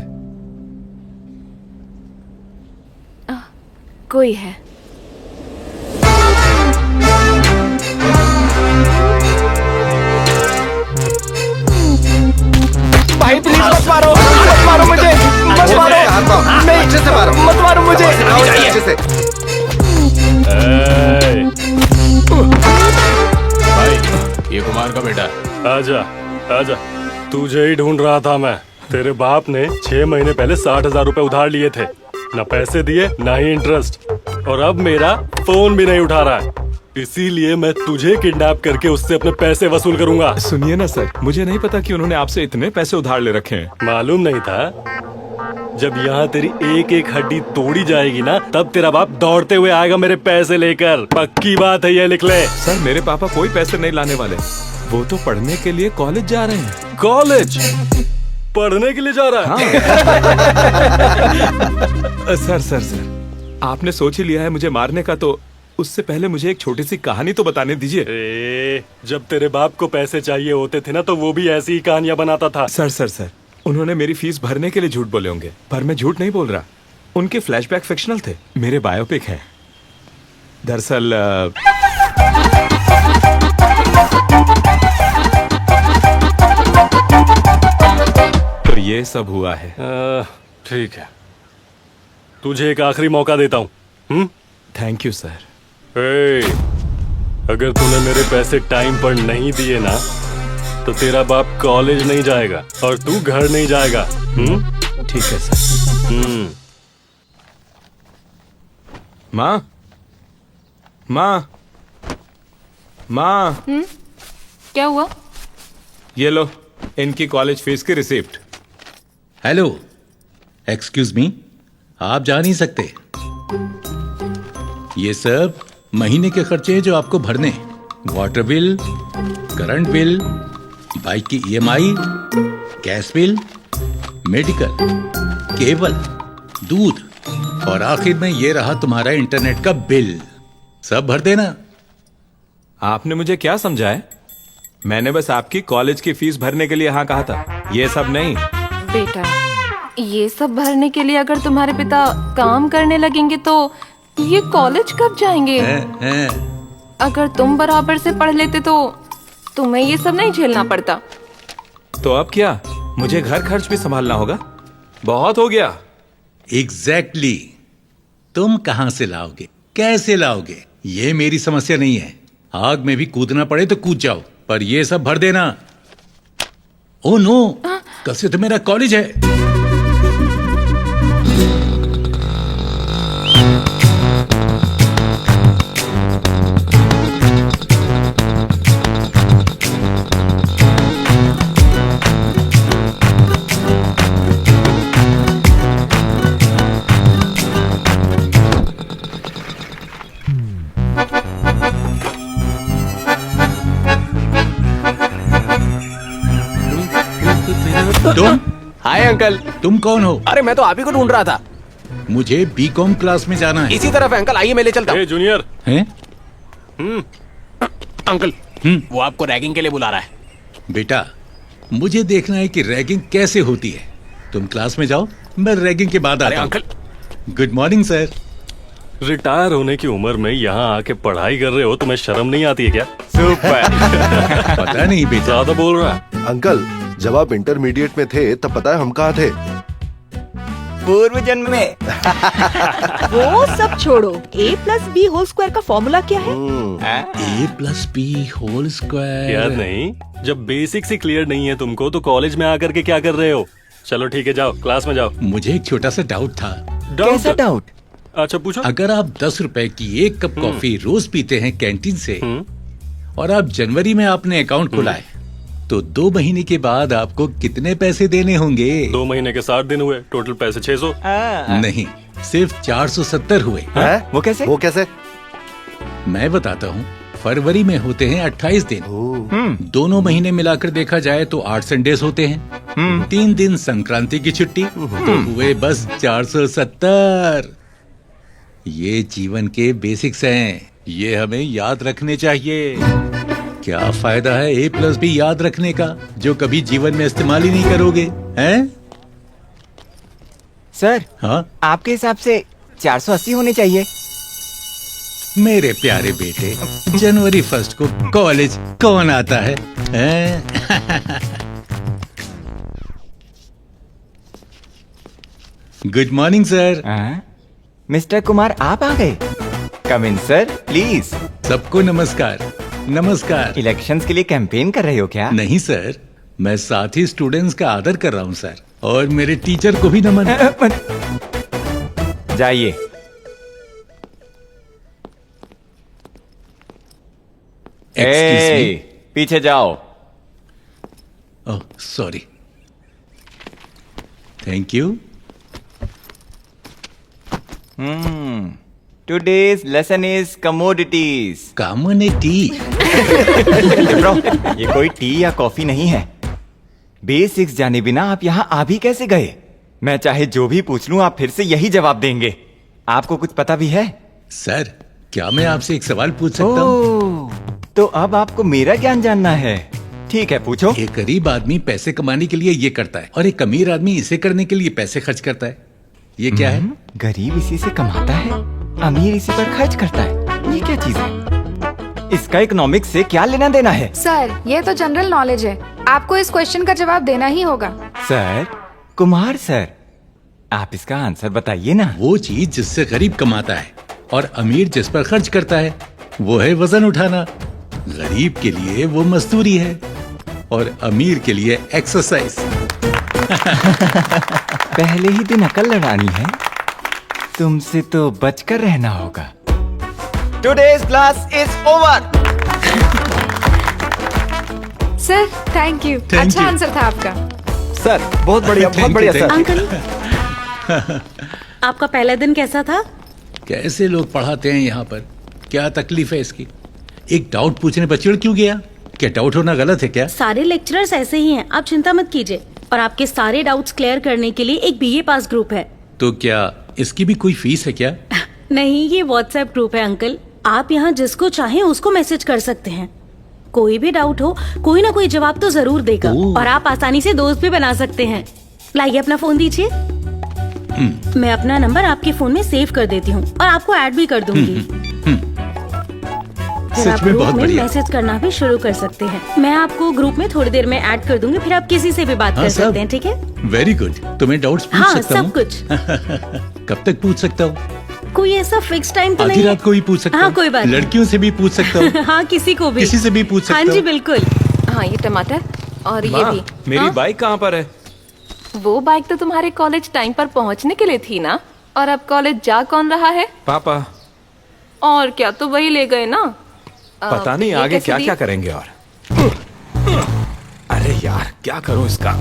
कोई है। भाई प्लीज मत मारो, मत मारो मुझे, मत मारो, मैं अच्छे से मारो, मत मारो मुझे। अच्छे से। भाई, ये कुमार का बेटा। आजा आजा, तुझे ही ढूंढ रहा था मैं। तेरे बाप ने 6 महीने पहले 60,000 रुपए उधार लिए थे। न पैसे दिए न ही इंटरेस्ट, और अब मेरा फोन भी नहीं उठा रहा है। इसीलिए मैं तुझे किडनैप करके उससे अपने पैसे वसूल करूंगा। सुनिए ना सर, मुझे नहीं पता कि उन्होंने आपसे इतने पैसे उधार ले रखे हैं। मालूम नहीं था? जब यहाँ तेरी एक एक हड्डी तोड़ी जाएगी ना, तब तेरा बाप दौड़ते हुए आएगा मेरे पैसे लेकर। पक्की बात है, ये लिख ले। सर, मेरे पापा कोई पैसे नहीं लाने वाले। वो तो पढ़ने के लिए कॉलेज जा रहे हैं। कॉलेज पढ़ने के लिए जा रहा है? हाँ। सर, आपने सोच ही लिया है मुझे मारने का, तो उससे पहले मुझे एक छोटी सी कहानी तो बताने दीजिए। जब तेरे बाप को पैसे चाहिए होते थे ना, तो वो भी ऐसी ही कहानियां बनाता था। सर, उन्होंने मेरी फीस भरने के लिए झूठ बोले होंगे, पर मैं झूठ नहीं बोल रहा। उनके फ्लैशबैक फिक्शनल थे, मेरे बायोपिक है। दरअसल तो ये सब हुआ है। ठीक है, तुझे एक आखिरी मौका देता हूँ। Thank you sir. अगर तूने मेरे पैसे टाइम पर नहीं दिए ना, तो तेरा बाप कॉलेज नहीं जाएगा और तू घर नहीं जाएगा। ठीक है सर। माँ, क्या हुआ? ये लो इनकी कॉलेज फीस की रिसिप्ट। हेलो, एक्सक्यूज मी, आप जा नहीं सकते। ये सब महीने के खर्चे हैं जो आपको भरने। Water bill, current bill, bike की EMI, gas bill, medical, cable, दूध, और आखिर में ये रहा तुम्हारा इंटरनेट का बिल। सब भर देना। आपने मुझे क्या समझा है? मैंने बस आपकी कॉलेज की फीस भरने के लिए हाँ कहा था, ये सब नहीं। बेटा, ये सब भरने के लिए अगर तुम्हारे पिता काम करने लगेंगे तो ये कॉलेज कब जाएंगे? अगर तुम बराबर से पढ़ लेते तो तुम्हें ये सब नहीं झेलना पड़ता। तो अब क्या, मुझे घर खर्च भी संभालना होगा? बहुत हो गया। एग्जैक्टली। तुम कहां से लाओगे, कैसे लाओगे, ये मेरी समस्या नहीं है। आग में भी कूदना पड़े तो कूद जाओ, पर ये सब भर देना। ओ नो, कल से तो मेरा कॉलेज है। Hi uncle. तुम कौन हो? अरे मैं तो आप ही को ढूंढ रहा था। मुझे बीकॉम क्लास में जाना है। इसी तरफ है अंकल, आइए मैं ले चलता हूँ। जूनियर। हैं? अंकल वो आपको रैगिंग के लिए बुला रहा है। बेटा मुझे देखना है कि रैगिंग कैसे होती है। तुम क्लास में जाओ, मैं रैगिंग के बाद आता हूं। Uncle good morning sir. Retire होने की उम्र में यहाँ आके पढ़ाई कर रहे हो, तुम्हें शर्म नहीं आती है क्या? सुपर। पता नहीं बेटा, ज्यादा बोल रहा है। अंकल जब आप इंटरमीडिएट में थे तब पता है हम कहाँ थे? पूर्व जन्म में। वो सब छोड़ो, a+b² का फॉर्मूला क्या है? a+b² याद नहीं? जब बेसिक्स ही क्लियर नहीं है तुमको तो कॉलेज में आकर के क्या कर रहे हो? चलो ठीक है, जाओ क्लास में जाओ। मुझे एक छोटा सा डाउट था। कैसा डाउट? अच्छा पूछो। अगर आप 10 रुपए की एक कप कॉफी रोज पीते हैं कैंटीन से और आप जनवरी में आपने अकाउंट खुलाए तो 2 महीने के बाद आपको कितने पैसे देने होंगे? 2 महीने के 60 दिन हुए, टोटल पैसे 600। नहीं, सिर्फ 470 हुए। वो कैसे? वो कैसे? मैं बताता हूँ। फरवरी में होते हैं 28 दिन, दोनों महीने मिलाकर देखा जाए तो 8 संडेज होते हैं। 3 दिन संक्रांति की छुट्टी, तो हुए बस 470। ये जीवन के बेसिक्स हैं, ये हमें याद रखने चाहिए। क्या फायदा है a+b याद रखने का जो कभी जीवन में इस्तेमाल ही नहीं करोगे, हैं? सर, हाँ आपके हिसाब से 480 होने चाहिए। मेरे प्यारे बेटे, जनवरी 1 को कॉलेज कौन आता है, हैं? Good morning sir. Mister Kumar आप आ गए। कम इन सर, प्लीज। सबको नमस्कार। नमस्कार। इलेक्शंस के लिए कैंपेन कर रहे हो क्या? नहीं सर, मैं साथी स्टूडेंट्स का आदर कर रहा हूँ सर, और मेरे टीचर को भी नमन। जाइए। पीछे जाओ। Oh sorry. Thank you. Today's lesson is commodities. Community. ये कोई टी या कॉफी नहीं है। बेसिक्स जाने बिना आप यहाँ आ भी कैसे गए? मैं चाहे जो भी पूछ लूं आप फिर से यही जवाब देंगे। आपको कुछ पता भी है? सर, क्या मैं आपसे एक सवाल पूछ सकता हूँ? तो अब आपको मेरा ज्ञान जानना है। ठीक है, पूछो। एक गरीब आदमी पैसे कमाने के लिए ये करता है और एक अमीर आदमी इसे करने के लिए पैसे खर्च करता है। ये क्या है? गरीब इसी से कमाता है, अमीर इसी पर खर्च करता है। ये क्या चीज है? इसका इकोनॉमिक्स से क्या लेना देना है? सर, ये तो जनरल नॉलेज है, आपको इस क्वेश्चन का जवाब देना ही होगा। सर, कुमार सर, आप इसका आंसर बताइए ना। वो चीज जिससे गरीब कमाता है और अमीर जिस पर खर्च करता है वो है वजन उठाना। गरीब के लिए वो मजदूरी है और अमीर के लिए एक्सरसाइज। पहले ही दिन अकल लड़ानी है, तुमसे तो बचकर रहना होगा। Today's class is over. Sir, thank you. अच्छा आंसर था आपका। सर, बहुत बढ़िया, बहुत बढ़िया सर। अंकल, आपका पहला दिन कैसा था? कैसे लोग पढ़ाते हैं यहाँ पर, क्या तकलीफ है इसकी? एक डाउट पूछने पर चिढ़ क्यों गया? क्या डाउट होना गलत है क्या? सारे लेक्चरर्स ऐसे ही हैं, आप चिंता मत कीजिए। और आपके सारे डाउट्स क्लियर करने के लिए एक BA पास ग्रुप है। तो क्या इसकी भी कोई फीस है क्या? नहीं, ये व्हाट्सएप ग्रुप है अंकल। आप यहाँ जिसको चाहें उसको मैसेज कर सकते हैं। कोई भी डाउट हो, कोई ना कोई जवाब तो जरूर देगा और आप आसानी से दोस्त भी बना सकते हैं। लाइए अपना फोन दीजिए। मैं अपना नंबर आपके फोन में सेव कर देती हूँ और आपको ऐड भी कर दूंगी। फिर आप ग्रुप में मैसेज करना भी शुरू कर सकते हैं। मैं आपको ग्रुप में थोड़ी देर में ऐड कर दूंगी, फिर आप किसी से भी बात कर सकते हैं, ठीक है? Very good. तो मैं डाउट्स पूछ सकता हूँ? सब कुछ। कब तक पूछ सकता हूँ? कोई ऐसा फिक्स टाइम तो नहीं? आधी रात को भी पूछ सकता हूँ? हाँ, कोई बात नहीं। लड़कियों से भी पूछ सकता हूँ? हाँ, किसी को भी। किसी से भी पूछ सकता हूँ? हाँ जी, बिल्कुल। हाँ, ये टमाटर और ये भी। मेरी बाइक कहाँ पर है? वो बाइक तो तुम्हारे कॉलेज टाइम पर पहुँचने के लिए थी ना। और अब कॉलेज जा कौन रहा है? पापा। और क्या, तो वही ले गए ना। पता नहीं आगे क्या क्या करेंगे। और अरे यार, क्या करूं इसका?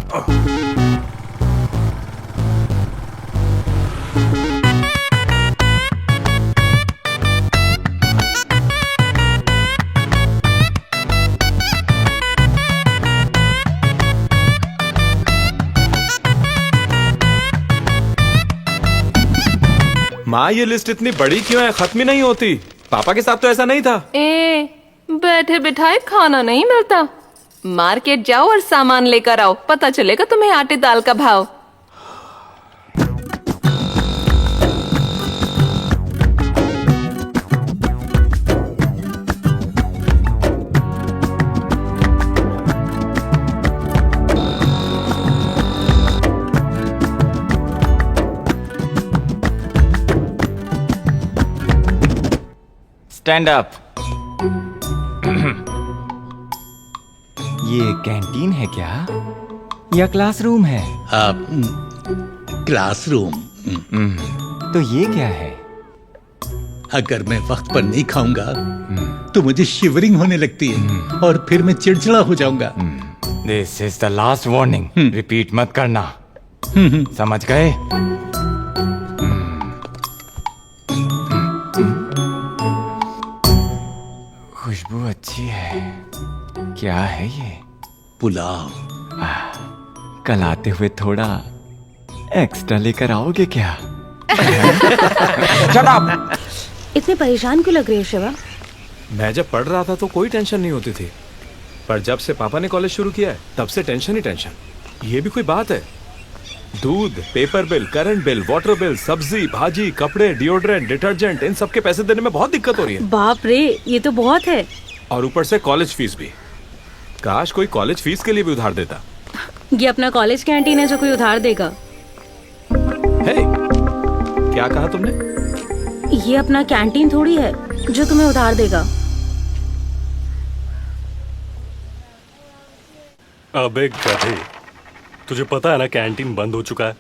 माँ ये लिस्ट इतनी बड़ी क्यों है, खत्म ही नहीं होती। पापा के साथ तो ऐसा नहीं था। बैठे बिठाए खाना नहीं मिलता, मार्केट जाओ और सामान लेकर आओ, पता चलेगा तुम्हें आटे दाल का भाव। Stand up. ये कैंटीन है क्या या क्लासरूम है? क्लासरूम। तो ये क्या है? अगर मैं वक्त पर नहीं खाऊंगा तो मुझे शिवरिंग होने लगती है और फिर मैं चिड़चिड़ा हो जाऊंगा। This is the last warning, repeat मत करना, समझ गए? खुशबू अच्छी है। क्या है ये? पुलाव। कल आते हुए थोड़ा एक्स्ट्रा लेकर आओगे क्या? Shut up! इतने परेशान क्यों लग रहे हो शिवा? मैं जब पढ़ रहा था तो कोई टेंशन नहीं होती थी, पर जब से पापा ने कॉलेज शुरू किया है तब से टेंशन ही टेंशन। ये भी कोई बात है? दूध, paper bill, current bill, water bill, सब्जी, भाजी, कपड़े, डिओड्रेंट, डिटर्जेंट, इन सब के पैसे देने में बहुत दिक्कत हो रही है। बाप रे, ये तो बहुत है। और ऊपर से कॉलेज फीस भी। काश कोई कॉलेज फीस के लिए भी उधार देता। ये अपना कॉलेज कैंटीन है जो कोई उधार देगा। हे, क्या कहा तुमने? ये अपना कैंटीन थोड़ी है जो तुम्हें उधार देगा। अबे गधे, तुझे पता है ना कैंटीन बंद हो चुका है।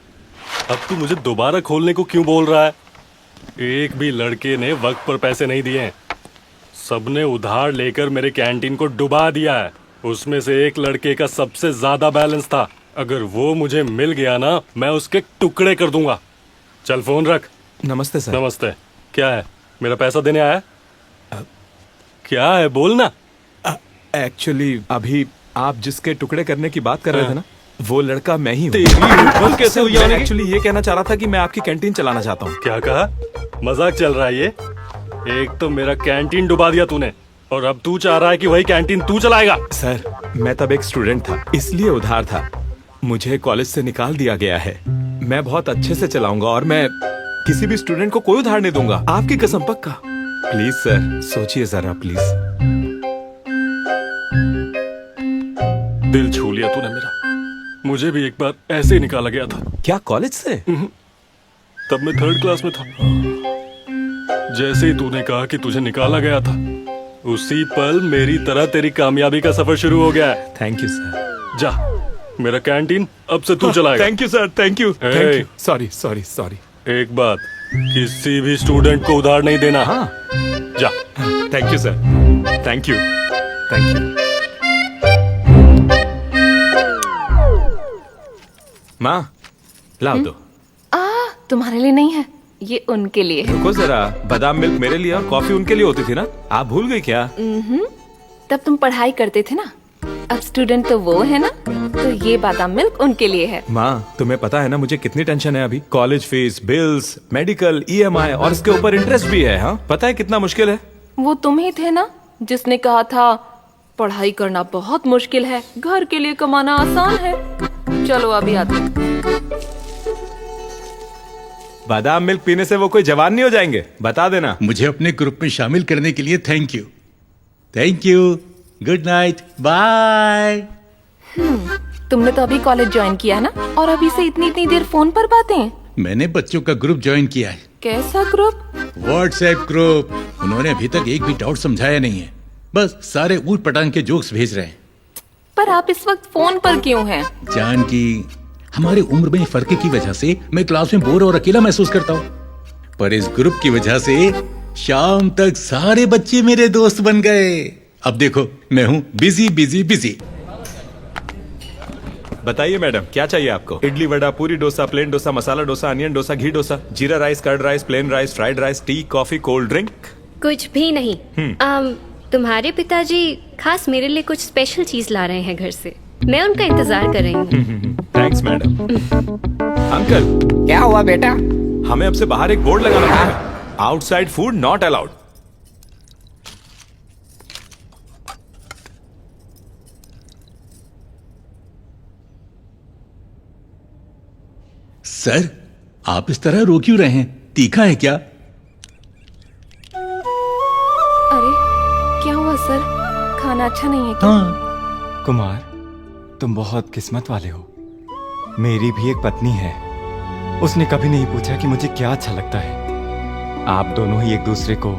अब तू मुझे दोबारा खोलने को क्यों बोल रहा है? एक भी लड़के ने वक्त पर पैसे नहीं दिए हैं, सबने उधार लेकर मेरे कैंटीन को डुबा दिया है। उसमें से एक लड़के का सबसे ज्यादा बैलेंस था, अगर वो मुझे मिल गया ना मैं उसके टुकड़े कर दूंगा। चल फोन रख। नमस्ते सर। नमस्ते। क्या है, मेरा पैसा देने आया? क्या है बोल ना। एक्चुअली अभी आप जिसके टुकड़े करने की बात कर रहे थे ना, वो लड़का मैं ही हूँ। कैसे हुई? एक्चुअली ये कहना चाह रहा था कि मैं आपकी कैंटीन चलाना चाहता हूँ। क्या कहा? मजाक चल रहा है ये? एक तो मेरा कैंटीन डुबा दिया तूने, और अब तू चाह रहा है कि वही कैंटीन तू चलाएगा? सर, मैं तब एक स्टूडेंट था, इसलिए उधार था। मुझे कॉलेज से निकाल दिया गया है। मैं बहुत अच्छे से चलाऊंगा और मैं किसी भी स्टूडेंट को कोई उधार नहीं दूंगा, आपकी कसम पक्का। प्लीज सर, सोचिए जरा प्लीज। दिल छू लिया तूने मेरा। मुझे भी एक बार ऐसे ही निकाला गया था। क्या कॉलेज से? तब मैं 3rd क्लास में था। जैसे ही तूने कहा कि तुझे निकाला गया था, उसी पल मेरी तरह तेरी कामयाबी का सफर शुरू हो गया है। Thank you sir. जा, मेरा कैंटीन अब से तू चलाएगा। Thank you sir, thank you. Sorry sorry sorry. एक बात, किसी भी स्टूडेंट को उधार नहीं देना। हाँ, जा। Thank you sir, thank you, thank you. माँ, लाओ दो। तुम्हारे लिए नहीं है, ये उनके लिए है। रुको जरा, बादाम मिल्क मेरे लिए और कॉफी उनके लिए होती थी ना, आप भूल गई क्या? तब तुम पढ़ाई करते थे ना, अब स्टूडेंट तो वो है ना, तो ये बादाम मिल्क उनके लिए है। माँ, तुम्हें पता है ना मुझे कितनी टेंशन है अभी? College fees, bills, medical, EMI और इसके ऊपर इंटरेस्ट भी है। हाँ, पता है कितना मुश्किल है? वो तुम ही थे ना जिसने कहा था पढ़ाई करना बहुत मुश्किल है, घर के लिए कमाना आसान है। चलो अभी आते हैं। बादाम मिल्क पीने से वो कोई जवान नहीं हो जाएंगे, बता देना। मुझे अपने ग्रुप में शामिल करने के लिए thank you. Thank you, good night, bye. तुमने तो अभी कॉलेज ज्वाइन किया ना, और अभी से इतनी इतनी देर फोन पर बातें? मैंने बच्चों का ग्रुप ज्वाइन किया है। कैसा ग्रुप? WhatsApp group. उन्होंने अभी तक एक भी डाउट समझाया नहीं है, बस सारे ऊट पटांग के जोक्स भेज रहे हैं। पर आप इस वक्त फोन पर क्यों हैं? जानकी, हमारी उम्र में फर्क की वजह से मैं क्लास में बोर और अकेला महसूस करता हूँ, पर इस ग्रुप की वजह से शाम तक सारे बच्चे मेरे दोस्त बन गए। अब देखो, मैं हूँ बिजी बिजी बिजी। बताइए मैडम, क्या चाहिए आपको? Idli, vada, puri dosa, plain dosa, masala dosa, onion dosa, ghee dosa, jeera rice, curd rice, plain rice, fried rice, tea, coffee, cold drink? कुछ भी नहीं। तुम्हारे पिताजी खास मेरे लिए कुछ स्पेशल चीज ला रहे हैं घर से, मैं उनका इंतजार कर रही हूँ। Thanks madam. अंकल, क्या हुआ बेटा? हमें अब से बाहर एक बोर्ड लगाना पड़ेगा, outside food not allowed. Sir, आप इस तरह रो क्यों रहे हैं? तीखा है क्या? अरे क्या हुआ सर? खाना अच्छा नहीं है क्या? हाँ कुमार, तुम बहुत किस्मत वाले हो। मेरी भी एक पत्नी है, उसने कभी नहीं पूछा कि मुझे क्या अच्छा लगता है। आप दोनों ही एक दूसरे को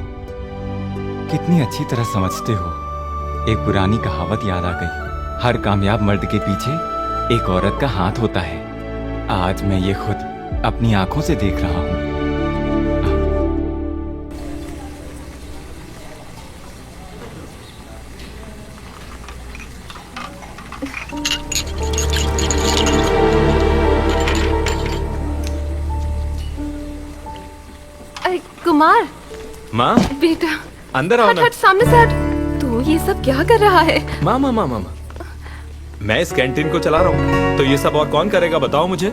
कितनी अच्छी तरह समझते हो। एक पुरानी कहावत याद आ गई, हर कामयाब मर्द के पीछे एक औरत का हाथ होता है। आज मैं ये खुद अपनी आंखों से देख रहा हूं। अरे कुमार, माँ बेटा अंदर आओ हट ना। हट, सामने से हट। तू ये सब क्या कर रहा है? माँ माँ माँ माँ माँ, मैं इस कैंटीन को चला रहा हूँ, तो ये सब और कौन करेगा बताओ मुझे।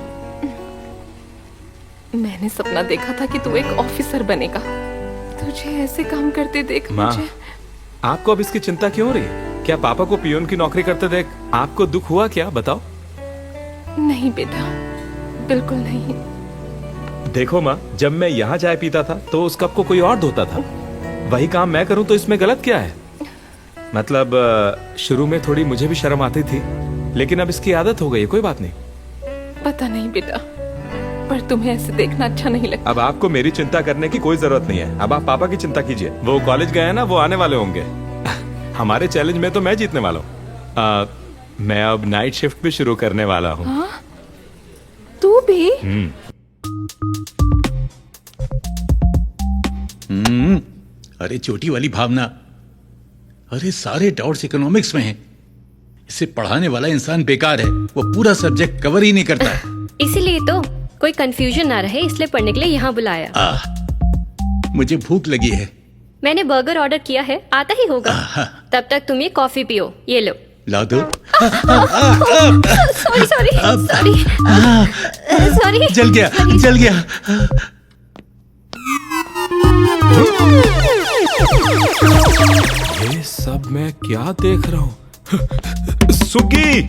मैंने सपना देखा था कि तू एक ऑफिसर बनेगा। तुझे ऐसे काम करते देख माँ, मुझे। आपको अब इसकी चिंता क्यों हो रही है? क्या पापा को पियोन की नौकरी करते देख आपको दुख हुआ क्या, बताओ। नहीं बेटा, बिल्कुल नहीं। देखो माँ, जब मैं यहाँ चाय पीता था तो उस कप को कोई और धोता था। वही काम मैं करूँ तो इसमें गलत क्या है? मतलब शुरू में थोड़ी मुझे भी शर्म आती थी, लेकिन अब इसकी आदत हो गई है, कोई बात नहीं। पता नहीं बेटा, पर तुम्हें ऐसे देखना अच्छा नहीं लगता। अब आपको मेरी चिंता करने की कोई जरूरत नहीं है। अब आप पापा की चिंता कीजिए, वो कॉलेज गए हैं ना, वो आने वाले होंगे। हमारे चैलेंज में तो मैं जीतने वाला हूँ। मैं अब नाइट शिफ्ट भी शुरू करने वाला हूँ। हाँ? तू भी? अरे छोटी वाली भावना, अरे सारे डाउट्स इकोनॉमिक्स में हैं। इसे पढ़ाने वाला इंसान बेकार है, वो पूरा सब्जेक्ट कवर ही नहीं करता है। इसीलिए तो कोई कंफ्यूजन ना रहे, इसलिए पढ़ने के लिए यहाँ बुलाया। मुझे भूख लगी है। मैंने बर्गर ऑर्डर किया है, आता ही होगा। तब तक तुम ये कॉफी पियो, ये लो। ला दो। Sorry sorry sorry sorry. जल गया, जल गया। ये सब मैं क्या देख रहा हूँ? सुगी!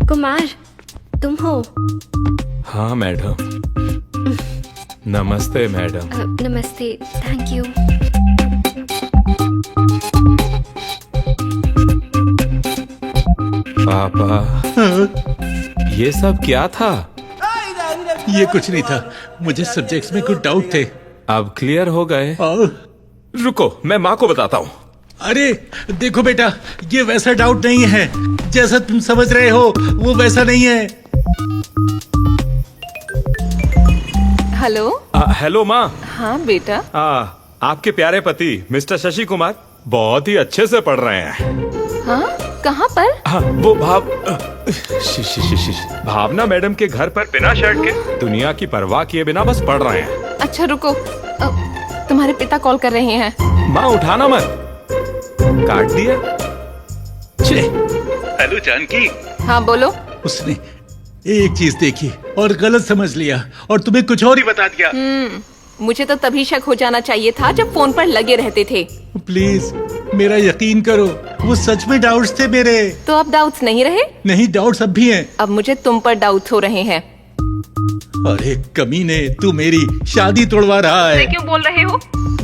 कुमार, तुम हो? हाँ मैडम। नमस्ते मैडम। नमस्ते, थैंक यू। पापा, ये सब क्या था? ये कुछ नहीं था, मुझे सब्जेक्ट्स में कुछ डाउट थे। अब क्लियर हो गए? रुको, मैं माँ को बताता हूँ। अरे देखो बेटा, ये वैसा डाउट नहीं है जैसा तुम समझ रहे हो, वो वैसा नहीं है। हेलो। हेलो माँ। हाँ बेटा। आपके प्यारे पति मिस्टर शशि कुमार बहुत ही अच्छे से पढ़ रहे हैं। हाँ, कहाँ पर? हाँ, वो भावना मैडम के घर पर बिना शर्ट के, दुनिया की परवाह किए बिना बस पढ़ रहे हैं। अच्छा रुको, तुम्हारे पिता कॉल कर रहे हैं। माँ उठाना मत। काट दिया। हेलो जानकी। हाँ बोलो। उसने एक चीज देखी और गलत समझ लिया और तुम्हें कुछ और ही बता दिया। मुझे तो तभी शक हो जाना चाहिए था जब फोन पर लगे रहते थे। प्लीज मेरा यकीन करो, वो सच में डाउट्स थे मेरे। तो अब डाउट्स नहीं रहे? नहीं, डाउट्स अब भी हैं। अब मुझे तुम पर डाउट्स हो रहे हैं। अरे कमीने, तू मेरी शादी तोड़वा रहा है। क्यों बोल रहे हो?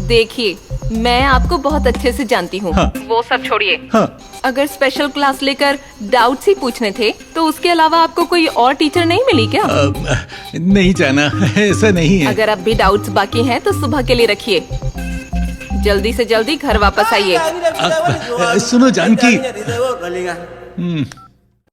देखिए, मैं आपको बहुत अच्छे से जानती हूँ। हाँ। वो सब छोड़िए। हाँ। अगर स्पेशल क्लास लेकर डाउट्स ही पूछने थे तो उसके अलावा आपको कोई और टीचर नहीं मिली क्या? नहीं जाना, ऐसा नहीं है। अगर अब भी डाउट्स बाकी हैं तो सुबह के लिए रखिए। जल्दी से जल्दी घर वापस आइए। सुनो जानकी।